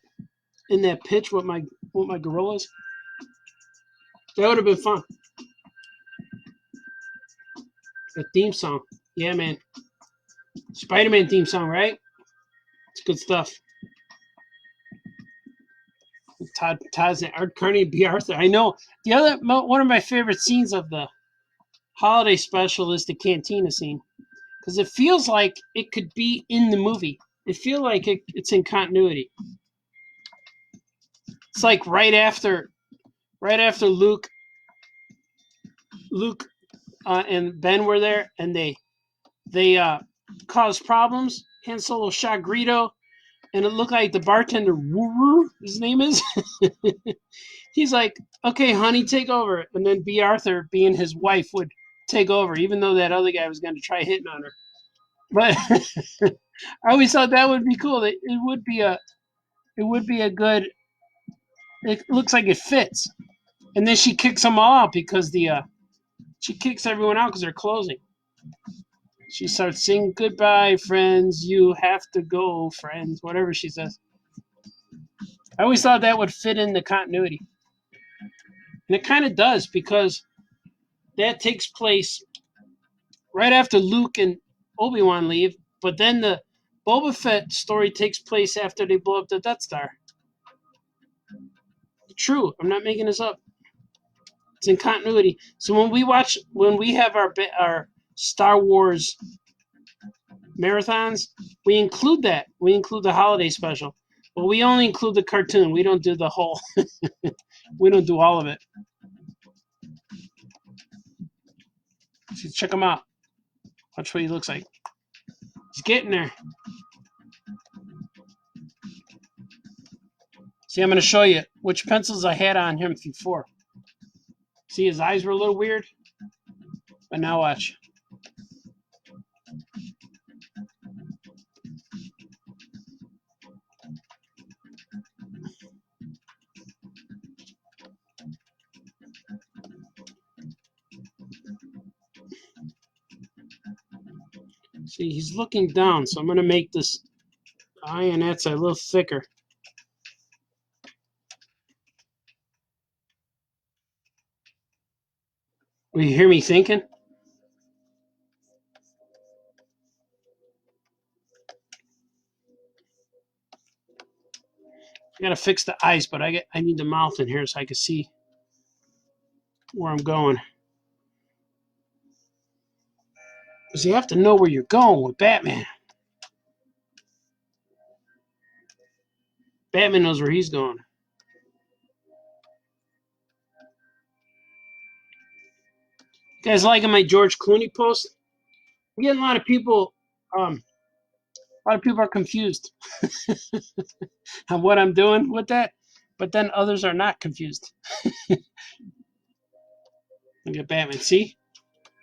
in that pitch with my gorillas. That would have been fun. The theme song. Yeah, man. Spider-Man theme song, right? It's good stuff. Todd's and Art Carney and B. Arthur. I know. The other one of my favorite scenes of the holiday special is the cantina scene because it feels like it could be in the movie. It feels like it's in continuity. It's like right after Luke and Ben were there, and they caused problems. Han Solo shot Greedo, and it looked like the bartender, Woo, his name is. He's like, "Okay, honey, take over," and then B. Arthur, being his wife, would take over, even though that other guy was going to try hitting on her. But I always thought that would be cool. It would be a good. It looks like it fits, and then she kicks them all out because she kicks everyone out because they're closing. She starts singing "Goodbye, friends. You have to go, friends." Whatever she says. I always thought that would fit in the continuity, and it kind of does because that takes place right after Luke and Obi-Wan leave. But then the Boba Fett story takes place after they blow up the Death Star. True, I'm not making this up. It's in continuity. So when we have our Star Wars marathons, we include that. We include the holiday special, but we only include the cartoon. We don't do the whole. We don't do all of it. So check him out. Watch what he looks like. He's getting there. See, I'm going to show you which pencils I had on him before. See, his eyes were a little weird, but now watch. See, he's looking down, so I'm going to make this eye and that side a little thicker. Will you hear me thinking? I got to fix the eyes, but I need the mouth in here so I can see where I'm going. Because you have to know where you're going with Batman. Batman knows where he's going. You guys liking my George Clooney post? I'm getting a lot of people. A lot of people are confused on what I'm doing with that, but then others are not confused. Look at Batman. See,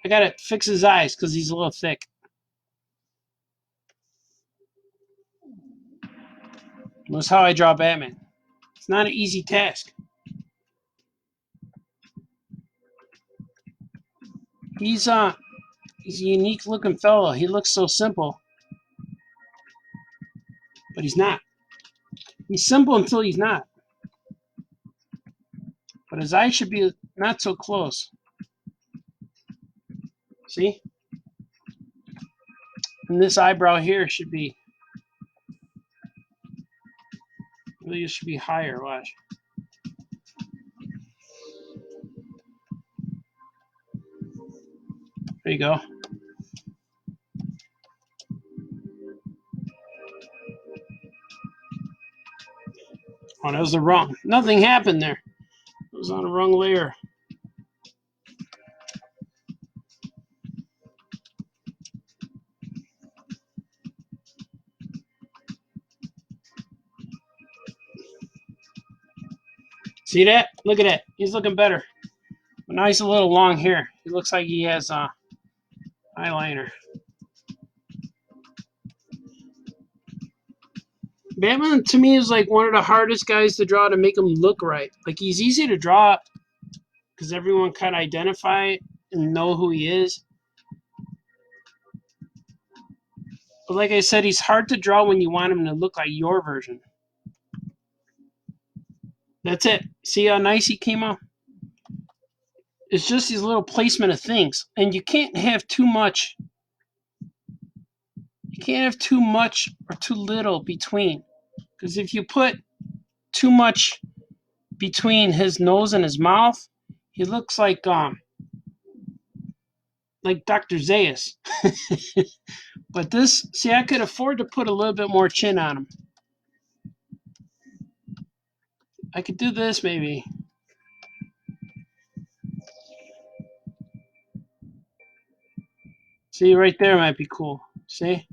I gotta fix his eyes because he's a little thick. That's how I draw Batman. It's not an easy task. He's a unique looking fellow. He looks so simple, but he's not. He's simple until he's not. But his eyes should be not so close. See? And this eyebrow here should be really, it should be higher. Watch. There you go. Oh, that was the wrong. Nothing happened there. It was on the wrong layer. See that? Look at that. He's looking better. But now he's a little long here. He looks like he has eyeliner. Batman to me is like one of the hardest guys to draw to make him look right. Like he's easy to draw because everyone can identify and know who he is. But like I said, he's hard to draw when you want him to look like your version. That's it. See how nice he came out? It's just these little placement of things. And you can't have too much. You can't have too much or too little between. Because if you put too much between his nose and his mouth, he looks like Dr. Zayas. But this, see, I could afford to put a little bit more chin on him. I could do this maybe. See, right there might be cool. See?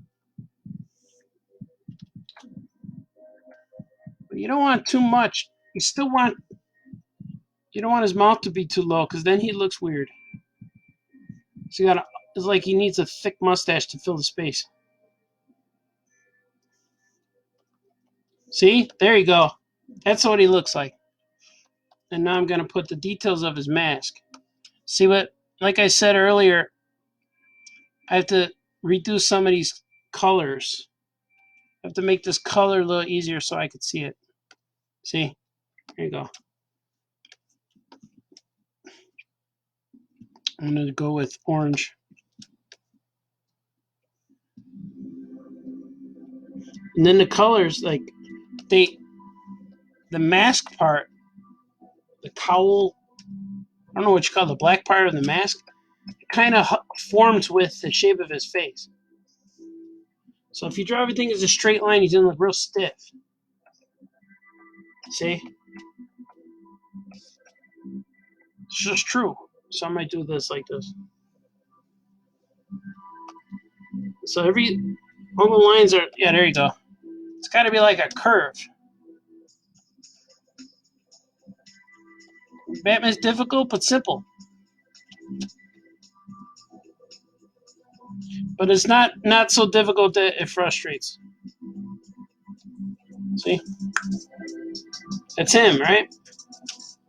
But you don't want too much. You don't want his mouth to be too low because then he looks weird. So it's like he needs a thick mustache to fill the space. See? There you go. That's what he looks like. And now I'm going to put the details of his mask. See what, like I said earlier, I have to reduce some of these colors. I have to make this color a little easier so I could see it. See? There you go. I'm going to go with orange. And then the colors, like, the mask part, the cowl, I don't know what you call the black part of the mask, it kind of forms with the shape of his face. So if you draw everything as a straight line, he's going to look real stiff. See? It's just true. So I might do this like this. So all the lines are, yeah, there you go. It's got to be like a curve. Batman's difficult but simple. But it's not so difficult that it frustrates. See? That's him, right?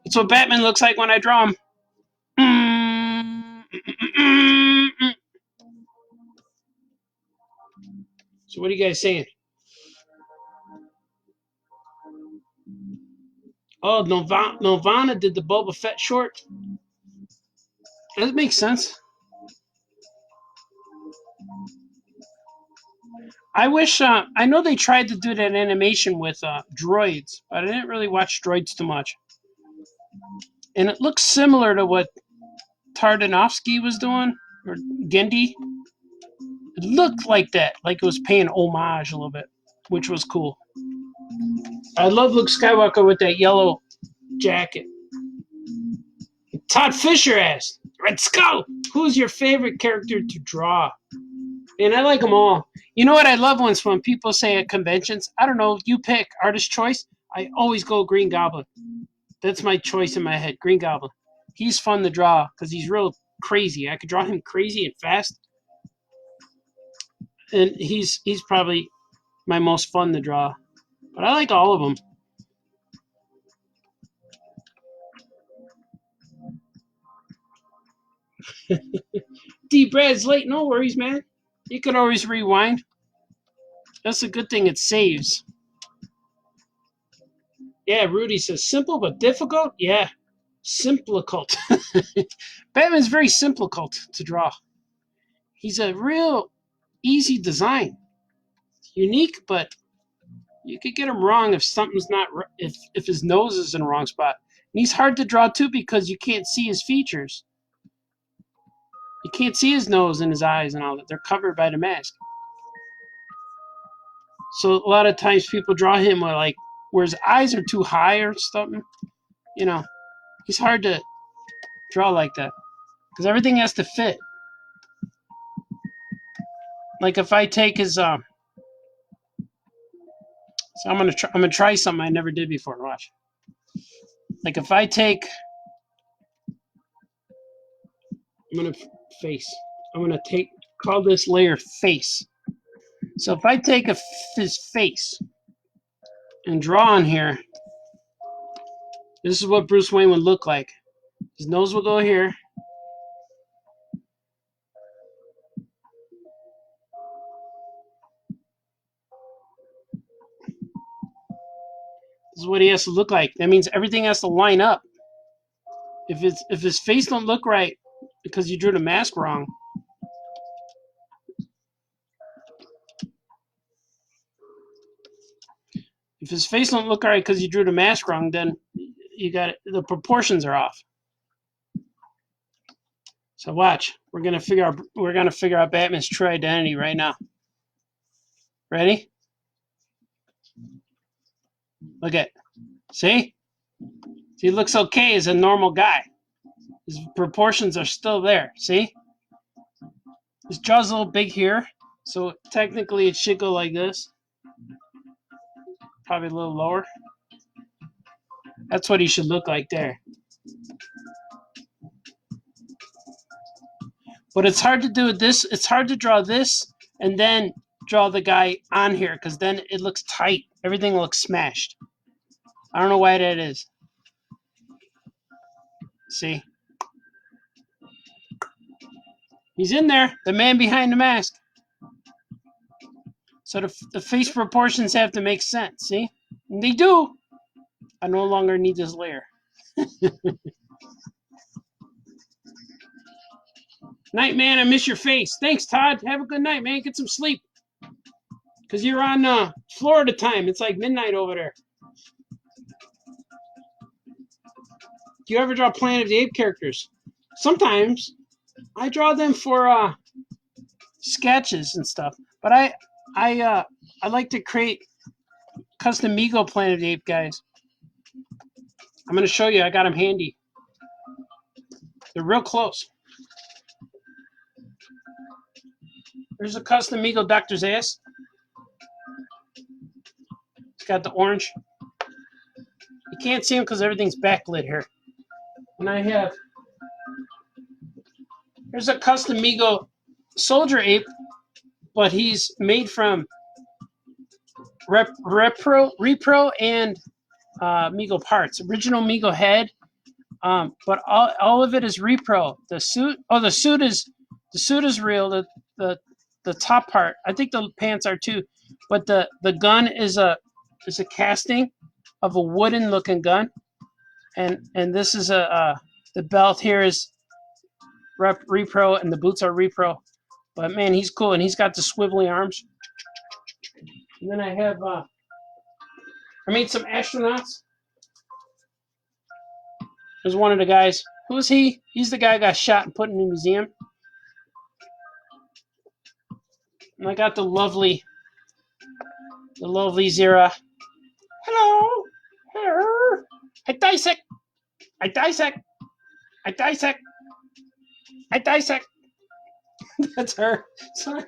That's what Batman looks like when I draw him. So what are you guys saying? Oh, Nirvana did the Boba Fett short? That makes sense. I wish, I know they tried to do that animation with droids, but I didn't really watch droids too much. And it looks similar to what Tartanovsky was doing, or Gendy. It looked like that, like it was paying homage a little bit, which was cool. I love Luke Skywalker with that yellow jacket. Todd Fisher asked, let's go! Who's your favorite character to draw? And I like them all. You know what I love when people say at conventions, I don't know, you pick artist choice. I always go Green Goblin. That's my choice in my head, Green Goblin. He's fun to draw because he's real crazy. I could draw him crazy and fast. And he's probably my most fun to draw. But I like all of them. D. Brad's late. No worries, man. You can always rewind. That's a good thing. It saves. Yeah, Rudy says simple but difficult. Yeah, simplicult. Batman's very simplicult to draw. He's a real easy design. Unique, but you could get him wrong if something's not if his nose is in the wrong spot. And he's hard to draw too because you can't see his features. You can't see his nose and his eyes and all that. They're covered by the mask. So a lot of times people draw him where his eyes are too high or something. You know, he's hard to draw like that because everything has to fit. Like if I take his so I'm gonna try something I never did before. Watch. Like if I take, I'm gonna call this layer face. So if I take his face and draw on here, this is what Bruce Wayne would look like. His nose will go here. This is what he has to look like. That means everything has to line up. If his face don't look right because you drew the mask wrong, if his face don't look right because you drew the mask wrong, then you got the proportions are off. So watch, we're gonna figure out Batman's true identity right now. Ready? Look at, see, he looks okay as a normal guy. His proportions are still there. See, his jaw's a little big here, so technically it should go like this. Probably a little lower. That's what he should look like there. But it's hard to do this. It's hard to draw this and then draw the guy on here because then it looks tight. Everything looks smashed. I don't know why that is. See? He's in there, the man behind the mask. So the face proportions have to make sense, see? And they do. I no longer need this layer. Night, man, I miss your face. Thanks, Todd. Have a good night, man. Get some sleep. Because you're on Florida time. It's like midnight over there. Do you ever draw Planet of the Apes characters? Sometimes. I draw them for sketches and stuff. But I like to create custom Mego Planet of the Apes guys. I'm going to show you. I got them handy. They're real close. There's a custom Mego Dr. Zayas. It's got the orange. You can't see him because everything's backlit here. And I have... There's a custom Mego Soldier Ape, but he's made from Repro and Mego parts. Original Mego head, but all of it is Repro. The suit is real. The top part, I think the pants are too, but the gun is a casting of a wooden looking gun, and this is the belt here is Repro and the boots are Repro. But man, he's cool and he's got the swivelly arms. And then I have I made some astronauts. There's one of the guys. Who is he? He's the guy who got shot and put in the museum. And I got the lovely Zira. Hello. Hello. I dissect. That's her. So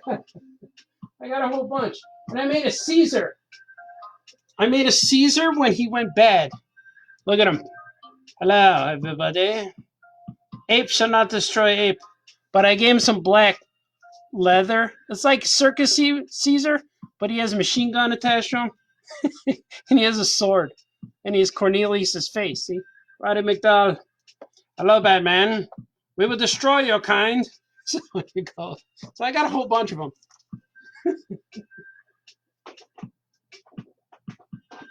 I got a whole bunch. And I made a Caesar. When he went bad. Look at him. Hello, everybody. Ape shall not destroy ape. But I gave him some black leather. It's like Circus Caesar, but he has a machine gun attached to him. And he has a sword. And he has Cornelius' face. See? Roddy McDowell. Hello, Batman. We will destroy your kind. So you go. So I got a whole bunch of them.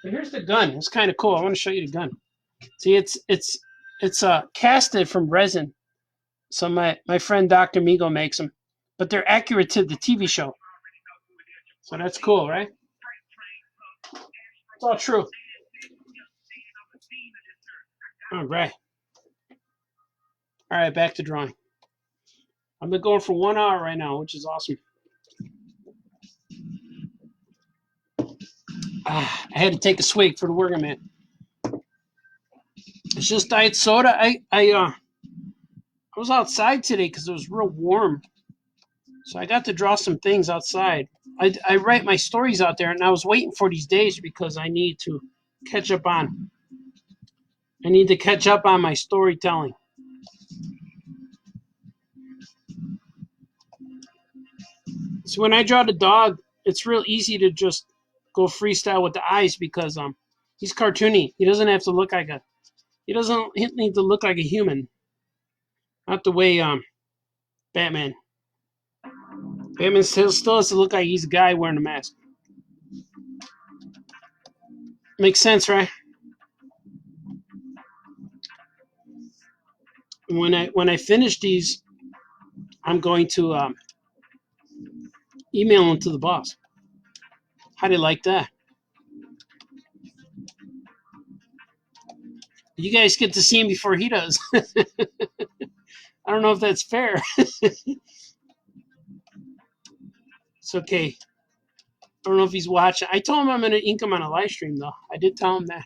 But here's the gun. It's kind of cool. I want to show you the gun. See, it's casted from resin. So my friend Dr. Mego makes them, but they're accurate to the TV show. So that's cool, right? It's all true. All right. All right, back to drawing. I've been going for 1 hour right now, which is awesome. I had to take a swig for the working man. It's just diet soda. I was outside today because it was real warm, so I got to draw some things outside. I write my stories out there, and I was waiting for these days because I need to catch up on. I need to catch up on my storytelling. So when I draw the dog, it's real easy to just go freestyle with the eyes because he's cartoony. He doesn't have to look like a. He doesn't need to look like a human. Not the way Batman. Batman still has to look like he's a guy wearing a mask. Makes sense, right? When I finish these, I'm going to email them to the boss. How do you like that? You guys get to see him before he does. I don't know if that's fair. It's okay. I don't know if he's watching. I told him I'm going to ink him on a live stream, though. I did tell him that.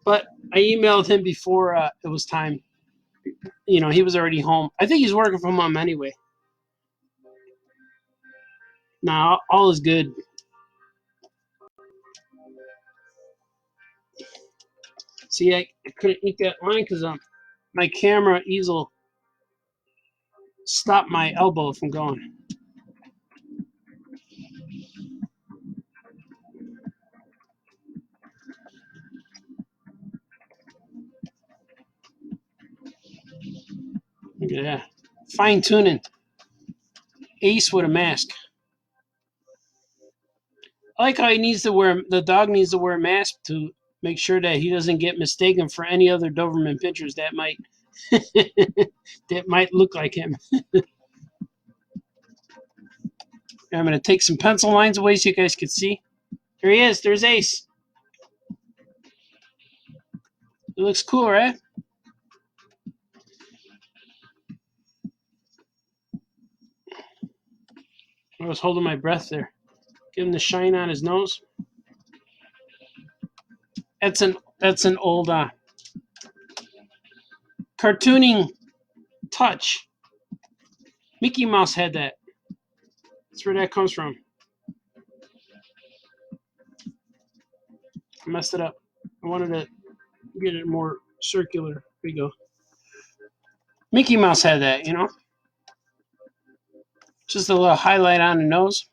But I emailed him before it was time. You know, he was already home. I think he's working from home anyway. Nah, all is good. See, I couldn't ink that line because my camera easel stopped my elbow from going. Look at that. Fine tuning. Ace with a mask. I like how the dog needs to wear a mask to make sure that he doesn't get mistaken for any other Doberman pictures that might that might look like him. I'm going to take some pencil lines away so you guys can see. Here he is. There's Ace. It looks cool, right? I was holding my breath there. Give him the shine on his nose. That's an old cartooning touch. Mickey Mouse had that. That's where that comes from. I messed it up. I wanted to get it more circular. Here we go. Mickey Mouse had that, you know? Just a little highlight on the nose.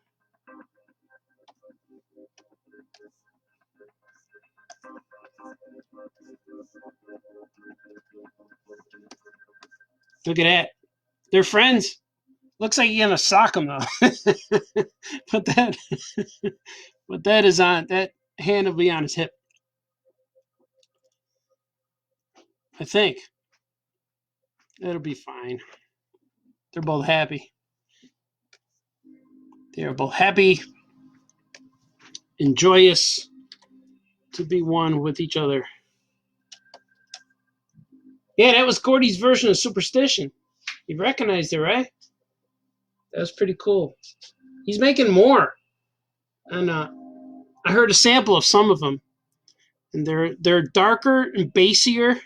Look at that. They're friends. Looks like you're gonna sock him though. but that but that is on that hand will be on his hip. I think. It'll be fine. They're both happy. They are both happy and joyous to be one with each other. Yeah, that was Gordy's version of Superstition. You recognized it, right? That was pretty cool. He's making more, and I heard a sample of some of them, and they're darker and bassier.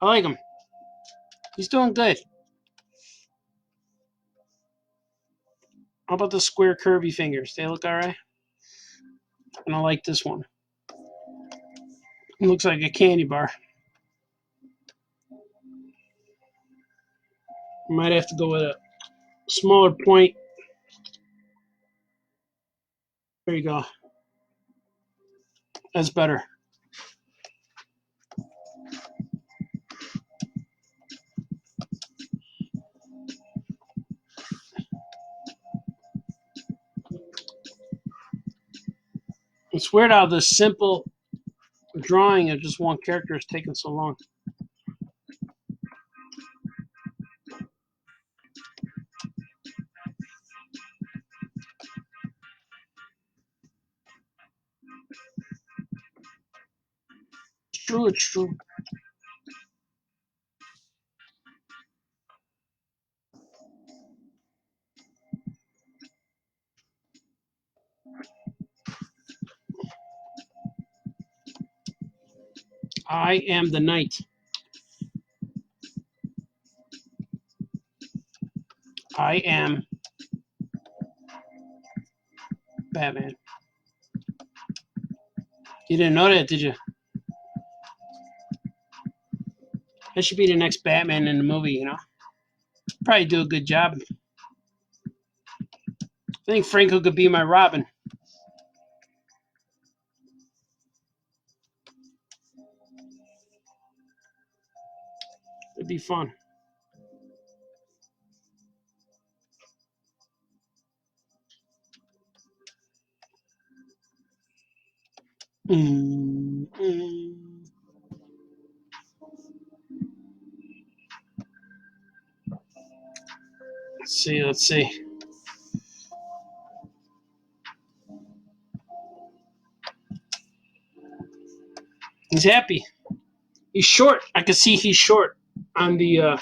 I like him. He's doing good. How about the square curvy fingers? They look all right. And I like this one. It looks like a candy bar. Might have to go with a smaller point. There you go. That's better. It's weird how this simple drawing of just one character is taking so long. It's true, it's true. I am the knight. I am Batman. You didn't know that, did you? That should be the next Batman in the movie, you know? Probably do a good job. I think Franco could be my Robin. It'd be fun. Mm, mm. Let's see. He's happy. He's short. I can see he's short on the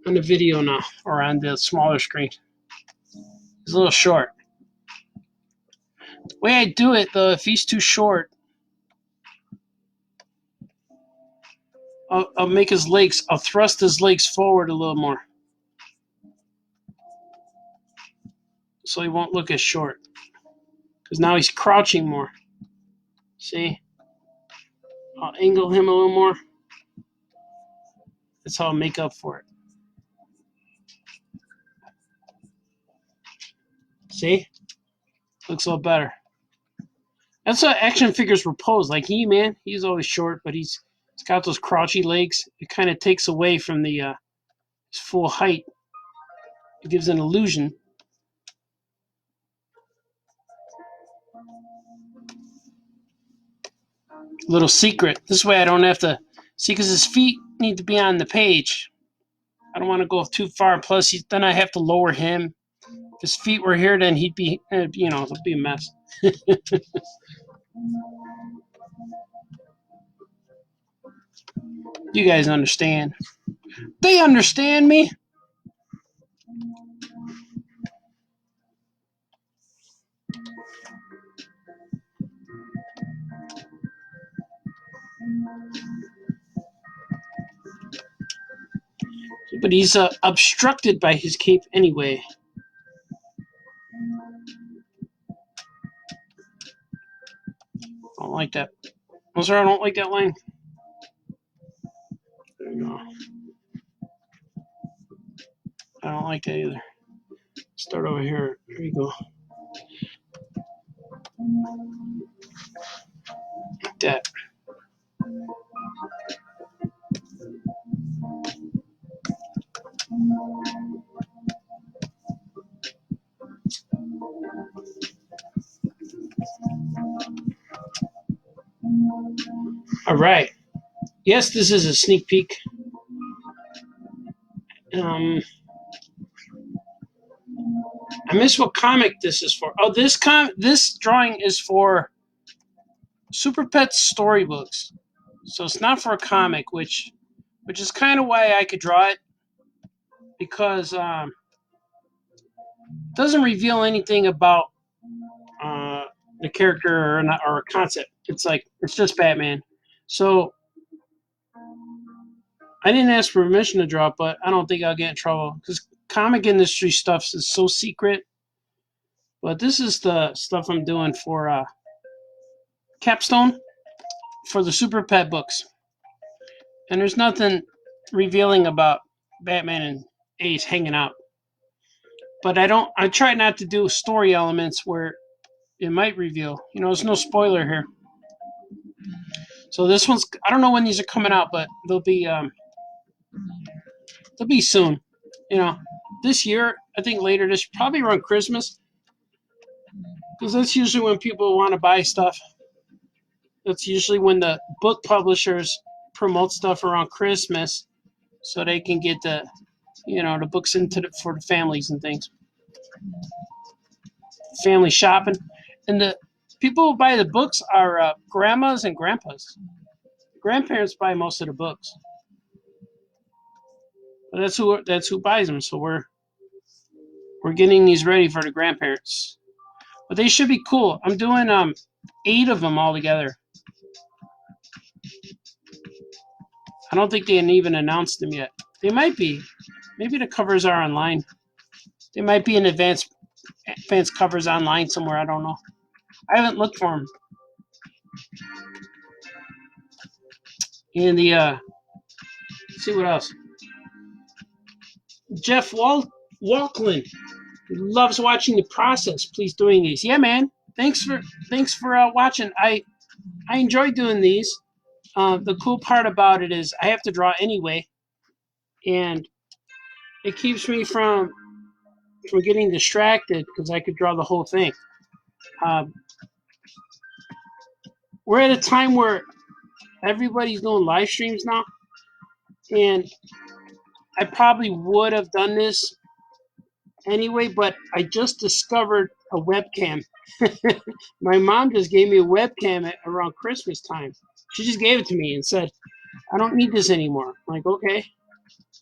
video now, or on the smaller screen. He's a little short. The way I do it, though, if he's too short, I'll make his legs, I'll thrust his legs forward a little more. So he won't look as short. Because now he's crouching more. See? I'll angle him a little more. That's how I'll make up for it. See? Looks a little better. That's how action figures were posed. Like He-Man, he's always short, but he's got those crouchy legs. It kind of takes away from the his full height. It gives an illusion. Little secret. This way I don't have to see, because his feet need to be on the page. I don't want to go too far. Plus, then I have to lower him. If his feet were here, then he'd be, it'd be a mess. You guys understand. They understand me. But he's obstructed by his cape anyway. I don't like that. I'm sorry, I don't like that line. There you go. I don't like that either. Start over here. There you go. Like that. All right. Yes, this is a sneak peek. I miss what comic this is for. Oh, this drawing is for Super Pets storybooks. So it's not for a comic, which is kind of why I could draw it, because it doesn't reveal anything about the character or a concept. It's just Batman. So I didn't ask for permission to draw it, but I don't think I'll get in trouble, because comic industry stuff is so secret. But this is the stuff I'm doing for Capstone for the Super Pet books. And there's nothing revealing about Batman and Ace hanging out. But I try not to do story elements where it might reveal. There's no spoiler here. So this one's, I don't know when these are coming out, but they'll be soon. This year, I think later this, probably around Christmas, because that's usually when people want to buy stuff. That's usually when the book publishers promote stuff around Christmas, so they can get the books for the families and things. Family shopping, and the people who buy the books are grandmas and grandpas. Grandparents buy most of the books, but that's who buys them. So we're getting these ready for the grandparents. But they should be cool. I'm doing 8 of them all together. I don't think they even announced them yet. They might be. Maybe the covers are online. They might be in advanced covers online somewhere. I don't know. I haven't looked for them. And let's see what else. Jeff Walkland loves watching the process. Please doing these. Yeah, man. Thanks for watching. I enjoy doing these. The cool part about it is I have to draw anyway, and it keeps me from getting distracted, because I could draw the whole thing. We're at a time where everybody's doing live streams now, and I probably would have done this Anyway, but I just discovered a webcam. My mom just gave me a webcam at around Christmas time. She just gave it to me and said, I don't need this anymore. I'm like, okay.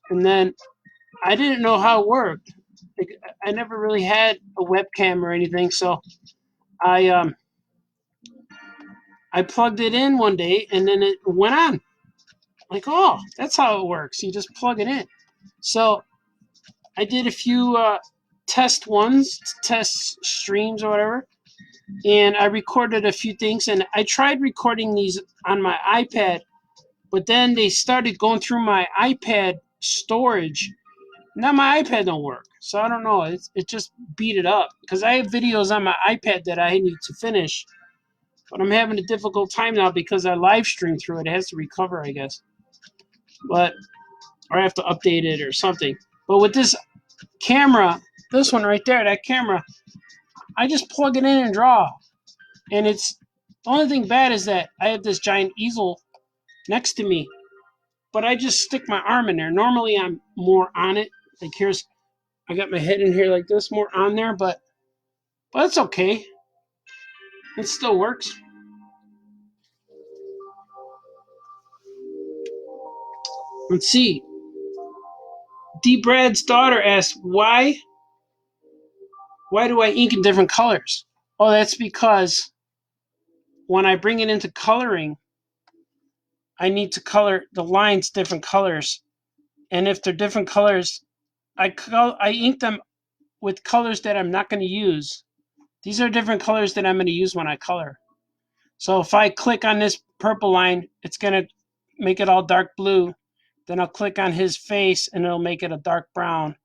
And then I didn't know how it worked. Like, I never really had a webcam or anything, so I I plugged it in one day and then it went on. Like, oh, that's how it works. You just plug it in. So I did a few test streams or whatever, and I recorded a few things. And I tried recording these on my iPad, but then they started going through my iPad storage. Now my iPad don't work, so I don't know. It just beat it up because I have videos on my iPad that I need to finish, but I'm having a difficult time now because I live stream through it. It has to recover, I guess, but or I have to update it or something. But with this camera, this one right there, that camera, I just plug it in and draw. And it's the only thing bad is that I have this giant easel next to me, but I just stick my arm in there. Normally I'm more on it. Like here's, I got my head in here like this, more on there, but it's okay. It still works. Let's see. D. Brad's daughter asked, why do I ink in different colors? Oh, that's because when I bring it into coloring, I need to color the lines different colors. And if they're different colors, I ink them with colors that I'm not going to use. These are different colors that I'm going to use when I color. So if I click on this purple line, it's going to make it all dark blue. Then I'll click on his face and it'll make it a dark brown.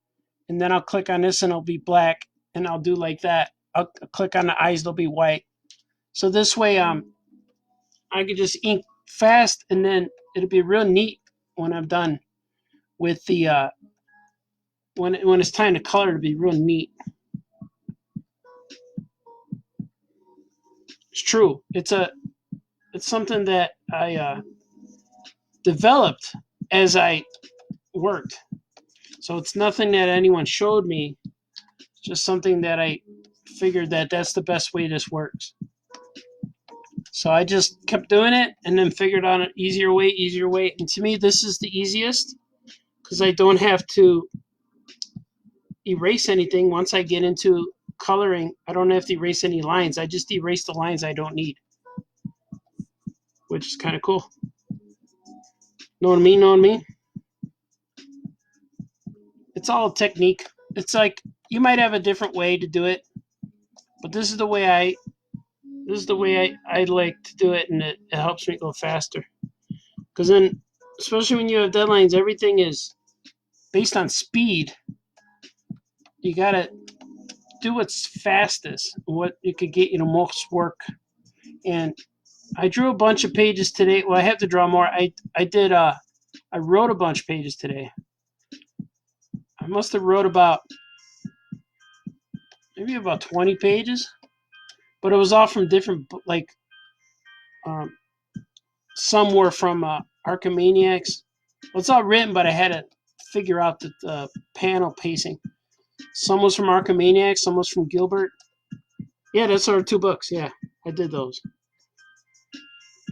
And then I'll click on this and it'll be black. And I'll do like that. I'll click on the eyes, they'll be white. So this way I could just ink fast and then it'll be real neat when I'm done with the when it's time to color, to be real neat. It's true. It's something that I developed as I worked. So it's nothing that anyone showed me. It's just something that I figured that that's the best way this works. So I just kept doing it and then figured out an easier way. And to me, this is the easiest because I don't have to erase anything. Once I get into coloring, I don't have to erase any lines. I just erase the lines I don't need, which is kind of cool. Know what I mean? Know what I mean? It's all a technique. It's like you might have a different way to do it, but this is the way I like to do it, and it helps me go faster. Because then, especially when you have deadlines, everything is based on speed. You gotta do what's fastest, what you could get you the most work. And I drew a bunch of pages today. Well, I have to draw more. I wrote a bunch of pages today. I must have wrote about maybe about 20 pages, but it was all from different, like some were from Archimaniacs. Well, it's all written, but I had to figure out the panel pacing. Some was from Archimaniacs, some was from Gilbert. Yeah, that's our 2 books. Yeah, I did those.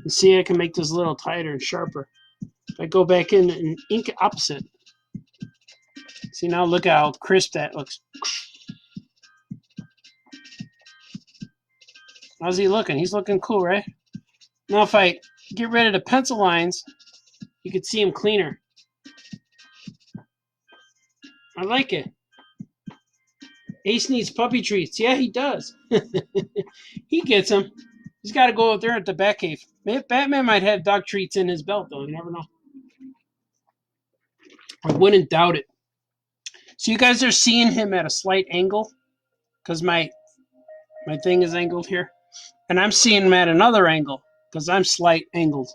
And see, I can make this a little tighter and sharper. If I go back in and ink opposite. See, now look at how crisp that looks. How's he looking? He's looking cool, right? Now if I get rid of the pencil lines, you can see him cleaner. I like it. Ace needs puppy treats. Yeah, he does. He gets them. He's got to go out there at the Batcave. Batman might have dog treats in his belt, though. You never know. I wouldn't doubt it. So you guys are seeing him at a slight angle because my thing is angled here. And I'm seeing him at another angle because I'm slight angled.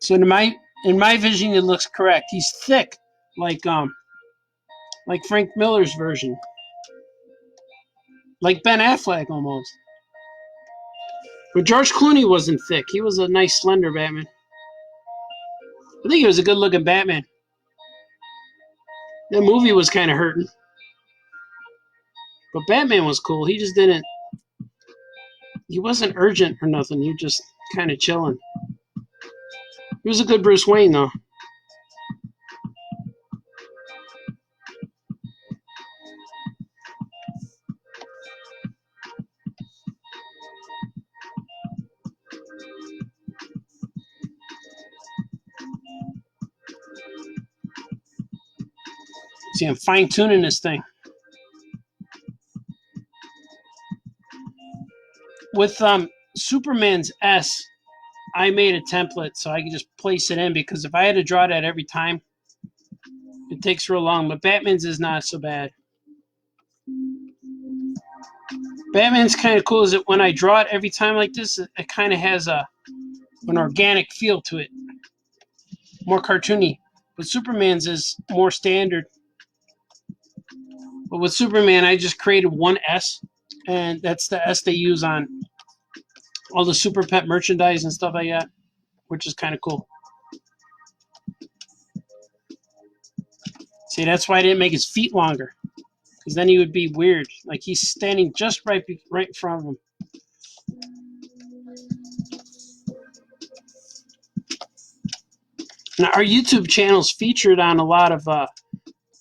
So in my vision, it looks correct. He's thick, like Frank Miller's version, like Ben Affleck almost. But George Clooney wasn't thick. He was a nice, slender Batman. I think he was a good-looking Batman. That movie was kind of hurting. But Batman was cool. He just didn't. He wasn't urgent or nothing. He was just kind of chilling. He was a good Bruce Wayne, though. See, I'm fine-tuning this thing. With Superman's S, I made a template so I can just place it in, because if I had to draw that every time, it takes real long. But Batman's is not so bad. Batman's kind of cool is that when I draw it every time like this, it kind of has an organic feel to it. More cartoony. But Superman's is more standard. But with Superman, I just created one S, and that's the S they use on all the Super Pet merchandise and stuff like that, which is kind of cool. See, that's why I didn't make his feet longer, because then he would be weird. Like he's standing just right in front of him. Now, our YouTube channel's featured on a lot of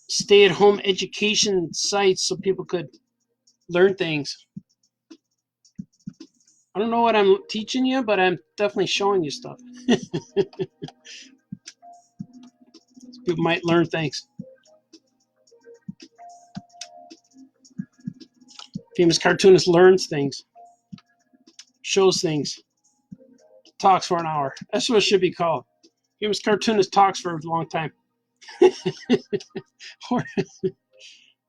stay-at-home education sites so people could learn things. I don't know what I'm teaching you, but I'm definitely showing you stuff. People might learn things. Famous cartoonist learns things, shows things, talks for an hour. That's what it should be called. Famous cartoonist talks for a long time. Or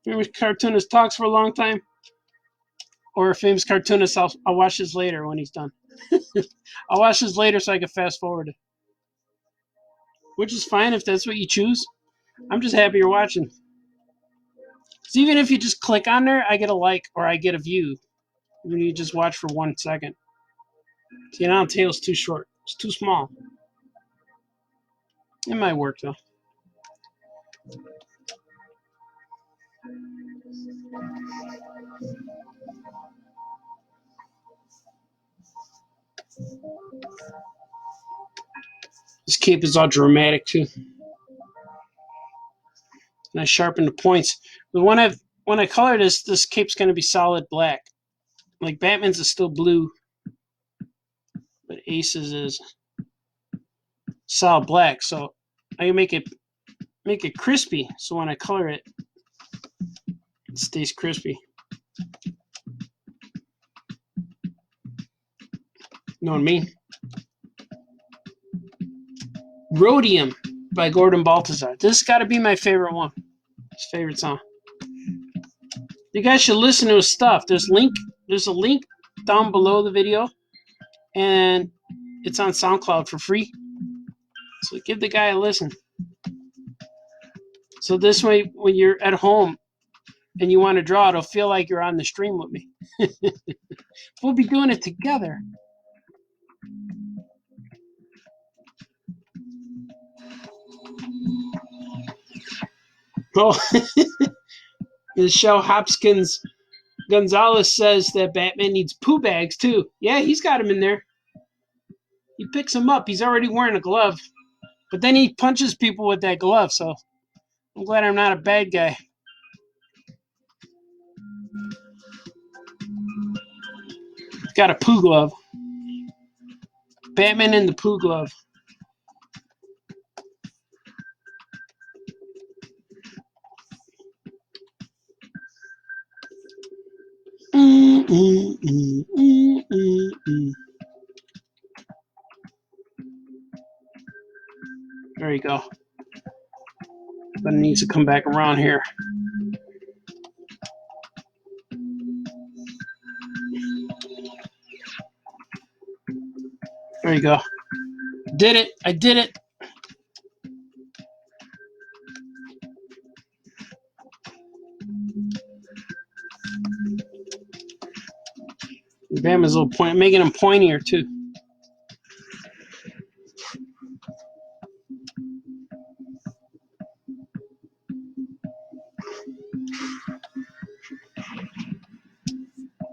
famous cartoonist talks for a long time. Or a famous cartoonist, I'll watch this later when he's done. I'll watch this later so I can fast forward it. Which is fine if that's what you choose. I'm just happy you're watching. So even if you just click on there, I get a like or I get a view. When you just watch for 1 second. See, now the tail's too short. It's too small. It might work though. This cape is all dramatic too. And I sharpen the points. But when I color this cape's gonna be solid black. Like Batman's is still blue, but Ace's is solid black. So I can make it crispy. So when I color it, it stays crispy. You know what I mean? Rhodium by Gordon Baltazar. This has got to be my favorite one. His favorite song. You guys should listen to his stuff. There's a link down below the video, and it's on SoundCloud for free. So give the guy a listen. So this way, when you're at home and you want to draw, it'll feel like you're on the stream with me. We'll be doing it together. Oh, Michelle Hopkins Gonzalez says that Batman needs poo bags too. Yeah, he's got him in there. He picks him up. He's already wearing a glove. But then he punches people with that glove, so I'm glad I'm not a bad guy. He's got a poo glove. Batman in the poo glove. There you go. But it needs to come back around here. There you go. Did it. I did it. Batman's a little point, making him pointier too.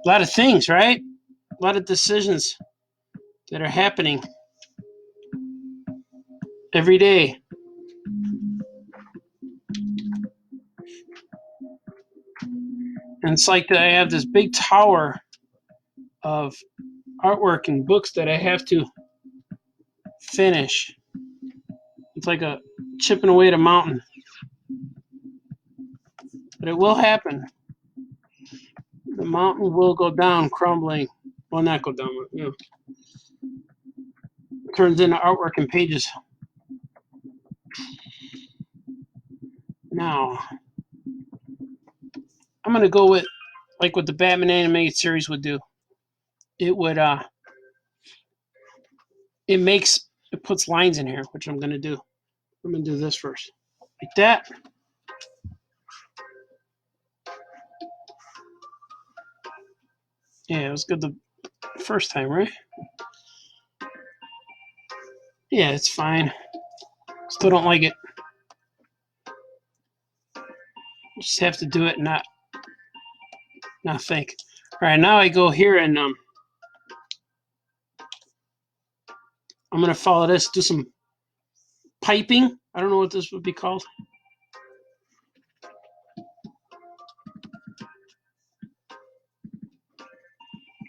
A lot of things, right? A lot of decisions that are happening every day. And it's like that I have this big tower of artwork and books that I have to finish. It's like a chipping away at a mountain. But it will happen. The mountain will go down, crumbling. Well, not go down, but, you know. It turns into artwork and pages. Now, I'm going to go with, like what the Batman animated series would do. It would, it puts lines in here, which I'm going to do. I'm going to do this first. Like that. Yeah, it was good the first time, right? Yeah, it's fine. Still don't like it. Just have to do it and not think. All right, now I go here and I'm going to follow this, do some piping. I don't know what this would be called.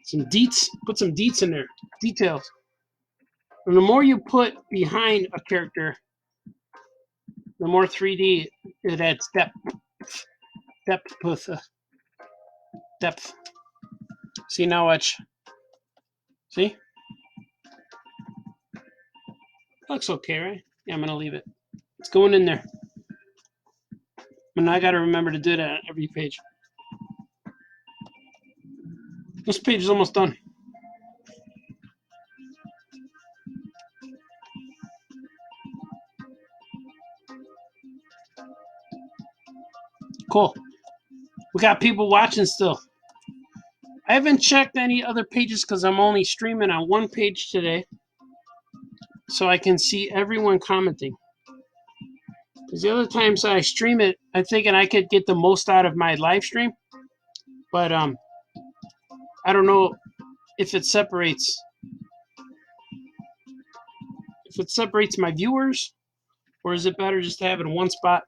Some deets, put some deets in there, details. And the more you put behind a character, the more 3D it adds depth. See, now watch. See? Looks okay, right? Yeah, I'm gonna leave it. It's going in there. And I gotta remember to do that on every page. This page is almost done. Cool. We got people watching still. I haven't checked any other pages because I'm only streaming on one page today. So I can see everyone commenting. Because the other times I stream it, I'm thinking I could get the most out of my live stream. But I don't know if it separates my viewers, or is it better just to have it in one spot?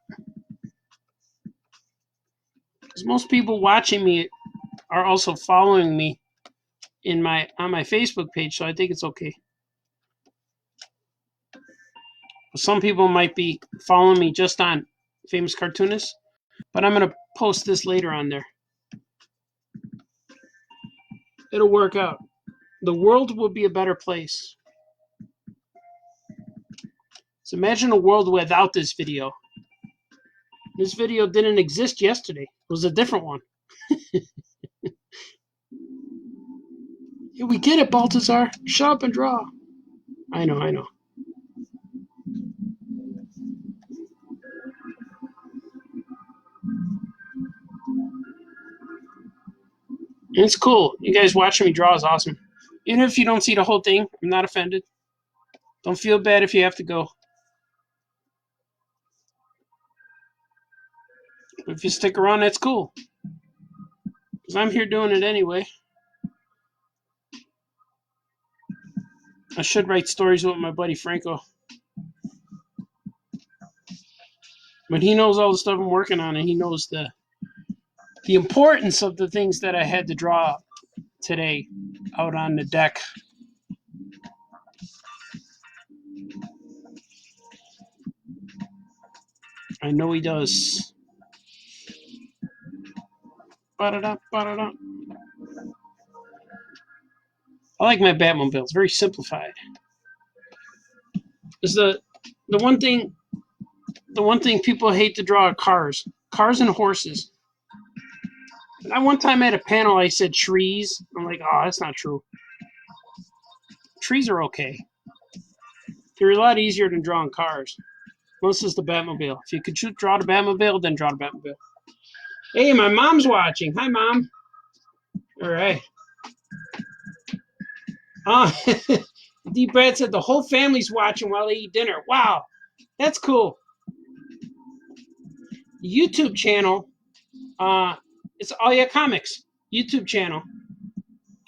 Because most people watching me are also following me on my Facebook page, so I think it's okay. Some people might be following me just on Famous Cartoonist, but I'm going to post this later on there. It'll work out. The world will be a better place. So imagine a world without this video. This video didn't exist yesterday. It was a different one. Yeah, we get it, Baltazar. Shut up and draw. I know. And it's cool. You guys watching me draw is awesome. Even if you don't see the whole thing, I'm not offended. Don't feel bad if you have to go. If you stick around, that's cool. Because I'm here doing it anyway. I should write stories with my buddy Franco. But he knows all the stuff I'm working on, and he knows the importance of the things that I had to draw today out on the deck. I know he does. Ba-da-da, ba-da-da. I like my Batmobile. It's very simplified. Is the one thing people hate to draw are cars and horses. And I one time at a panel I said trees. I'm like, oh, that's not true. Trees are okay. They're a lot easier than drawing cars. Most is the Batmobile. If you could draw the Batmobile, then draw the Batmobile. Hey, my mom's watching. Hi, Mom. All right. D. Brad said the whole family's watching while they eat dinner. Wow, that's cool. YouTube channel. It's All Ya Comics YouTube channel.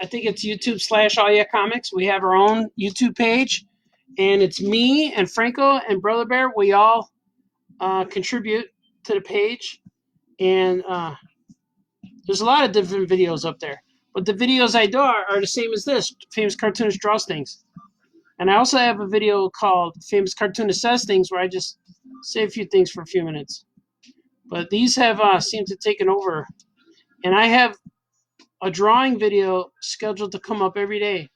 I think it's YouTube/All Yeah Comics. We have our own YouTube page, and it's me and Franco and Brother Bear. We all contribute to the page, and there's a lot of different videos up there. But the videos I do are the same as this, Famous Cartoonist Draws Things. And I also have a video called Famous Cartoonist Says Things, where I just say a few things for a few minutes. But these have seemed to have taken over. And I have a drawing video scheduled to come up every day.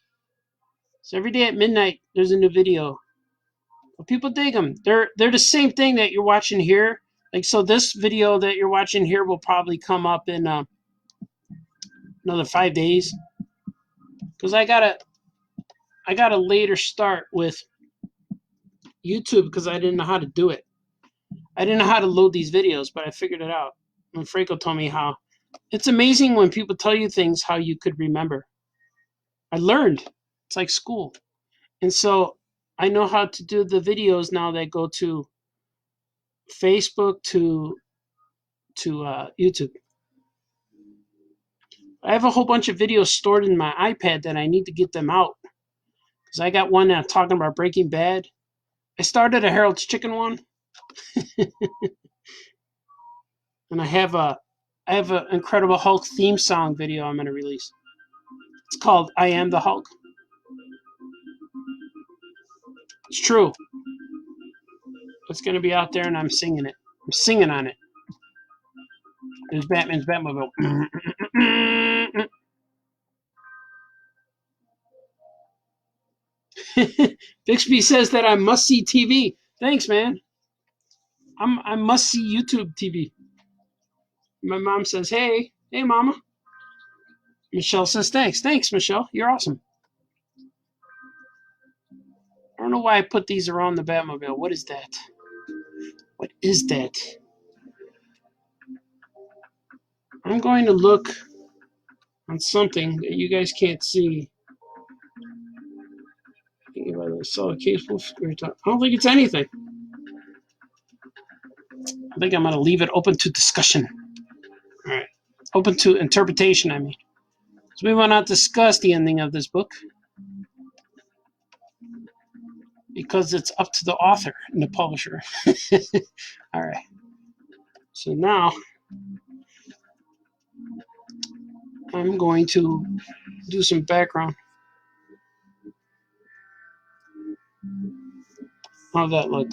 So every day at midnight, there's a new video. But people dig them. They're the same thing that you're watching here. Like, so this video that you're watching here will probably come up in another 5 days. Because I got a later start with YouTube because I didn't know how to do it. I didn't know how to load these videos, but I figured it out. And Franco told me how. It's amazing when people tell you things, how you could remember. I learned. It's like school. And so I know how to do the videos now that go to Facebook, to YouTube. I have a whole bunch of videos stored in my iPad that I need to get them out. Because I got one talking about Breaking Bad. I started a Harold's Chicken one. And I have an Incredible Hulk theme song video I'm going to release. It's called I Am the Hulk. It's true. It's going to be out there and I'm singing it. I'm singing on it. There's Batman's Batmobile. Bixby says that I must see TV. Thanks, man. I must see YouTube TV. My mom says, hey, mama. Michelle says, thanks. Thanks, Michelle. You're awesome. I don't know why I put these around the Batmobile. What is that? What is that? I'm going to look on something that you guys can't see. Thinking about a solid case. I don't think it's anything. I think I'm going to leave it open to discussion. All right. Open to interpretation, I mean. So we will not discuss the ending of this book because it's up to the author and the publisher. All right. So now I'm going to do some background. How's that look?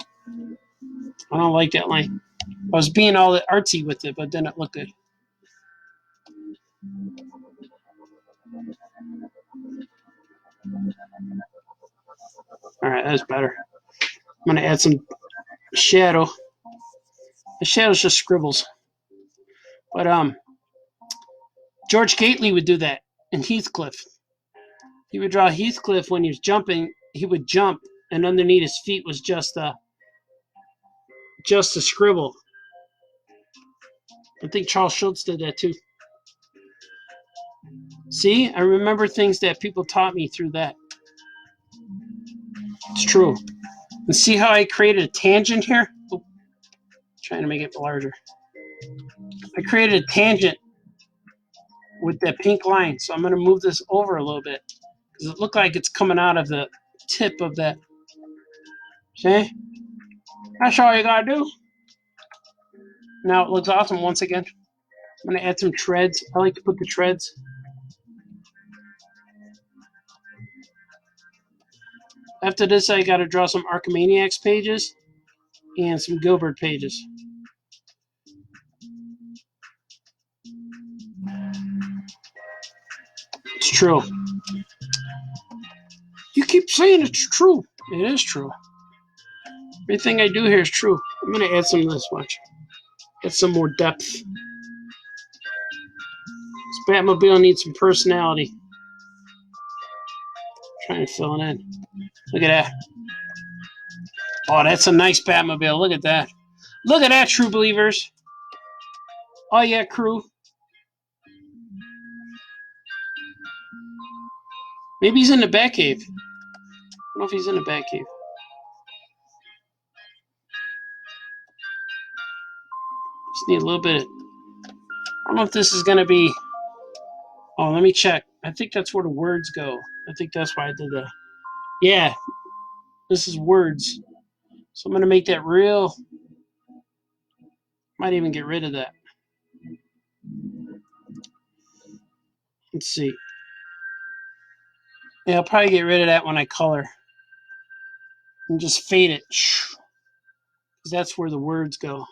I don't like that line. I was being all artsy with it, but then it looked good. All right, that's better. I'm going to add some shadow. The shadow's just scribbles. But George Gately would do that in Heathcliff. He would draw Heathcliff when he was jumping. He would jump, and underneath his feet was just a scribble. I think Charles Schultz did that too. See, I remember things that people taught me through that. It's true. And see how I created a tangent here? Oh, trying to make it larger. I created a tangent with that pink line, so I'm going to move this over a little bit because it looked like it's coming out of the tip of that. See? That's all you got to do. Now it looks awesome once again. I'm going to add some treads. I like to put the treads. After this, I got to draw some Archimaniacs pages and some Gilbert pages. It's true. You keep saying it's true. It is true. Everything I do here is true. I'm going to add some of this, watch. Get some more depth. This Batmobile needs some personality. Trying to fill it in. Look at that. Oh, that's a nice Batmobile. Look at that. Look at that, true believers. Oh, yeah, crew. Maybe he's in the Batcave. I don't know if he's in the Batcave. Just need a little bit. I don't know if this is going to be... Oh, let me check. I think that's where the words go. I think that's why I did that. Yeah, this is words. So I'm going to make that real. Might even get rid of that. Let's see. Yeah, I'll probably get rid of that when I color. And just fade it. Because that's where the words go.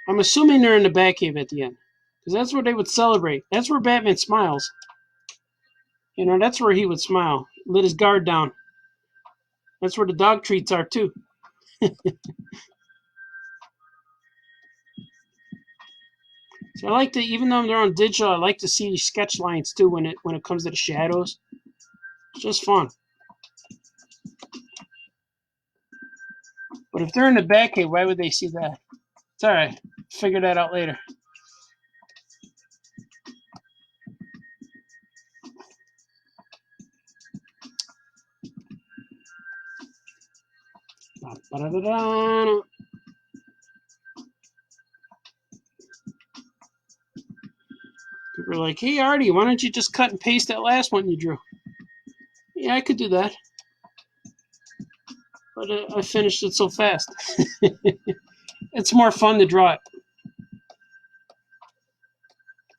I'm assuming they're in the Batcave at the end. Because that's where they would celebrate. That's where Batman smiles. You know, that's where he would smile. Let his guard down. That's where the dog treats are, too. So I like to, even though they're on digital, I like to see sketch lines, too, when it comes to the shadows. It's just fun. But if they're in the Batcave, why would they see that? It's all right. Figure that out later. People are like, hey, Artie, why don't you just cut and paste that last one you drew? Yeah, I could do that. But I finished it so fast. It's more fun to draw it.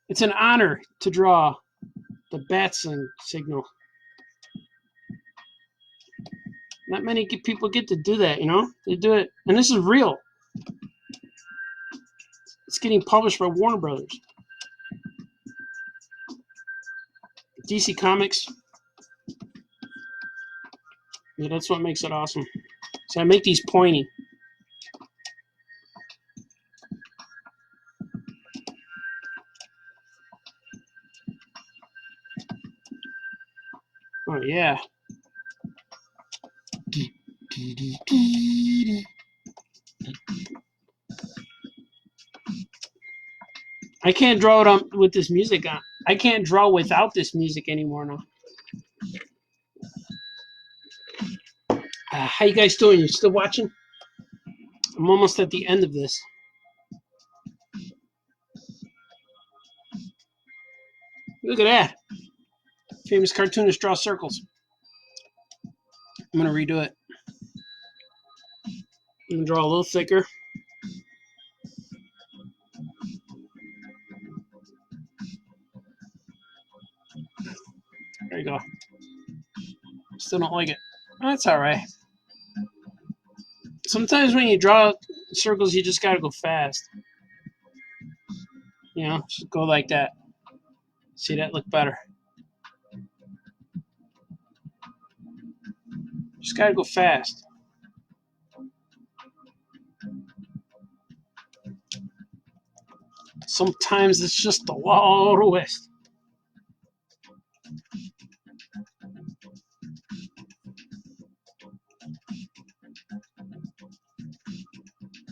It's an honor to draw the bat signal. Not many people get to do that, you know? They do it, and this is real. It's getting published by Warner Brothers. DC Comics. Yeah, that's what makes it awesome. So I make these pointy. Oh, yeah. I can't draw it with this music on. I can't draw without this music anymore now. How you guys doing? You still watching? I'm almost at the end of this. Look at that. Famous cartoonist draw circles. I'm going to redo it. I'm going to draw a little thicker. There you go. Still don't like it. That's all right. Sometimes when you draw circles, you just got to go fast. You know, just go like that. See, that look better. Just got to go fast. Sometimes it's just the Wild West.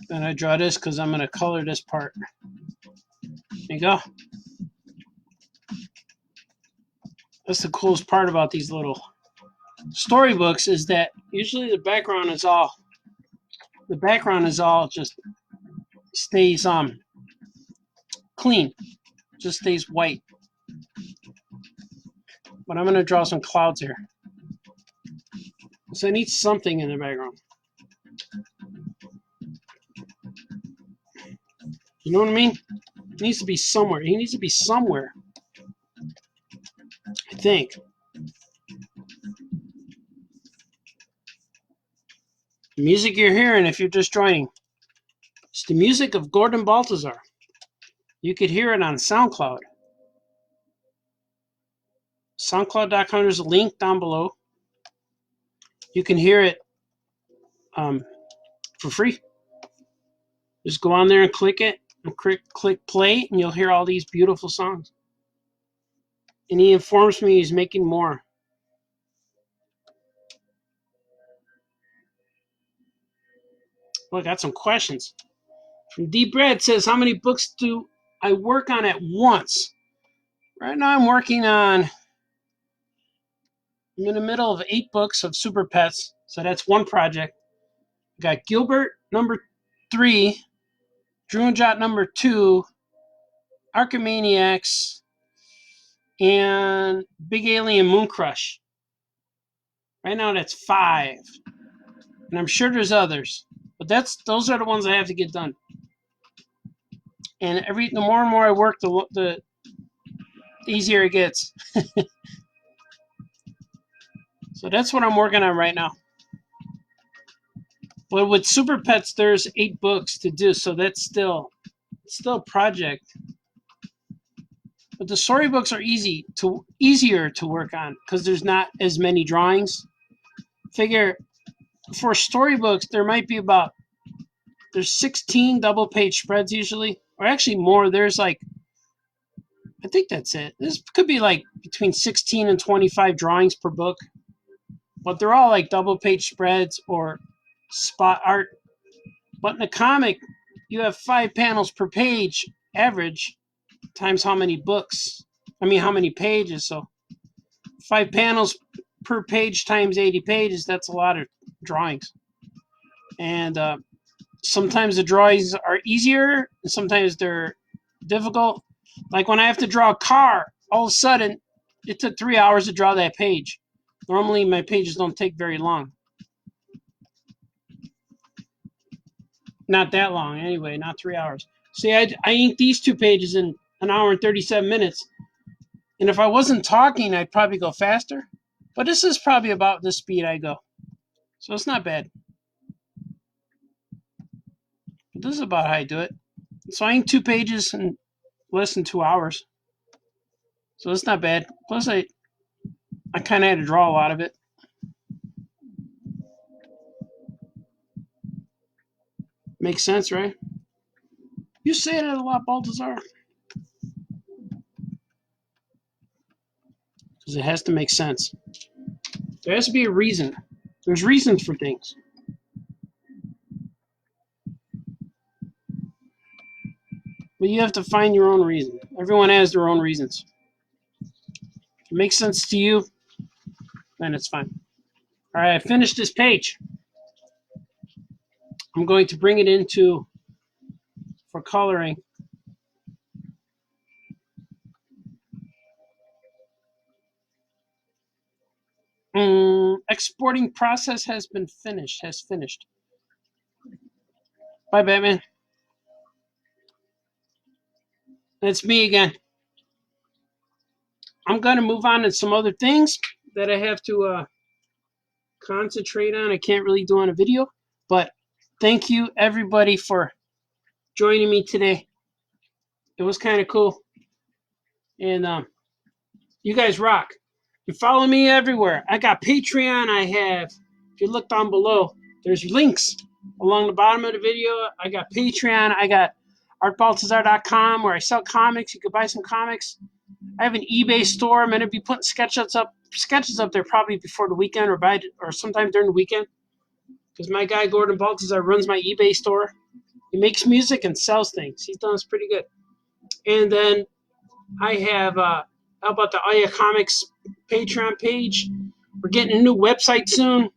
Then I draw this because I'm going to color this part. There you go. That's the coolest part about these little storybooks is that usually the background is all just stays clean. Just stays white. But I'm going to draw some clouds here. So I need something in the background. You know what I mean? It needs to be somewhere. He needs to be somewhere. I think. The music you're hearing, if you're just joining, it's the music of Gordon Baltazar. You could hear it on SoundCloud. SoundCloud.com, there's a link down below. You can hear it for free. Just go on there and click it, and click play, and you'll hear all these beautiful songs. And he informs me he's making more. Well, I got some questions. From D Bread says, how many books do I work on at once? Right now I'm in the middle of 8 books of Super Pets, so that's one project. I got Gilbert number 3, Drew and Jot number 2, Archimaniacs, and Big Alien Moon Crush. Right now that's 5. And I'm sure there's others. But those are the ones I have to get done. And the more and more I work, the easier it gets. So that's what I'm working on right now. But with Super Pets, there's 8 books to do, so that's still a project. But the storybooks are easier to work on because there's not as many drawings. Figure for storybooks there might be there's 16 double page spreads usually, or actually more. There's I think that's it. This could be between 16 and 25 drawings per book, but they're all double page spreads or spot art. But in a comic, you have 5 panels per page average times how many pages. So 5 panels per page times 80 pages, that's a lot of drawings. And sometimes the drawings are easier, and sometimes they're difficult. Like when I have to draw a car, all of a sudden, it took 3 hours to draw that page. Normally, my pages don't take very long. Not that long, anyway, not 3 hours. See, I inked these 2 pages in 1 hour and 37 minutes. And if I wasn't talking, I'd probably go faster. But this is probably about the speed I go. So it's not bad. But this is about how I do it. So I inked 2 pages in less than 2 hours. So it's not bad. Plus, I kind of had to draw a lot of it. Makes sense, right? You say that a lot, Baltazar. Because it has to make sense. There has to be a reason. There's reasons for things. But you have to find your own reason. Everyone has their own reasons. If it makes sense to you, then it's fine. All right, I finished this page. I'm going to bring it for coloring. Exporting process has finished. Bye, Batman. It's me again. I'm going to move on to some other things that I have to concentrate on. I can't really do on a video, but thank you everybody for joining me today. It was kind of cool. And you guys rock. You follow me everywhere. I got Patreon. I have, if you look down below, there's links along the bottom of the video. I got Patreon. I got artbaltazar.com where I sell comics. You could buy some comics. I have an eBay store. I'm going to be putting sketches up there probably before the weekend or sometime during the weekend. Because my guy, Gordon Baltazar, runs my eBay store. He makes music and sells things. He's done this pretty good. And then I have, how about the Aya Comics Patreon page? We're getting a new website soon.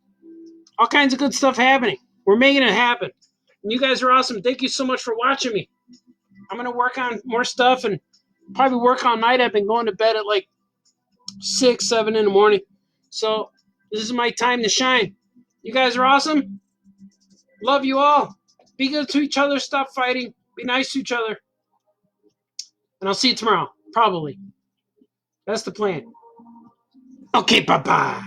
All kinds of good stuff happening. We're making it happen. And you guys are awesome. Thank you so much for watching me. I'm going to work on more stuff and probably work all night. I've been going to bed at 6, 7 in the morning. So this is my time to shine. You guys are awesome. Love you all. Be good to each other. Stop fighting. Be nice to each other. And I'll see you tomorrow. Probably. That's the plan. Okay, bye-bye.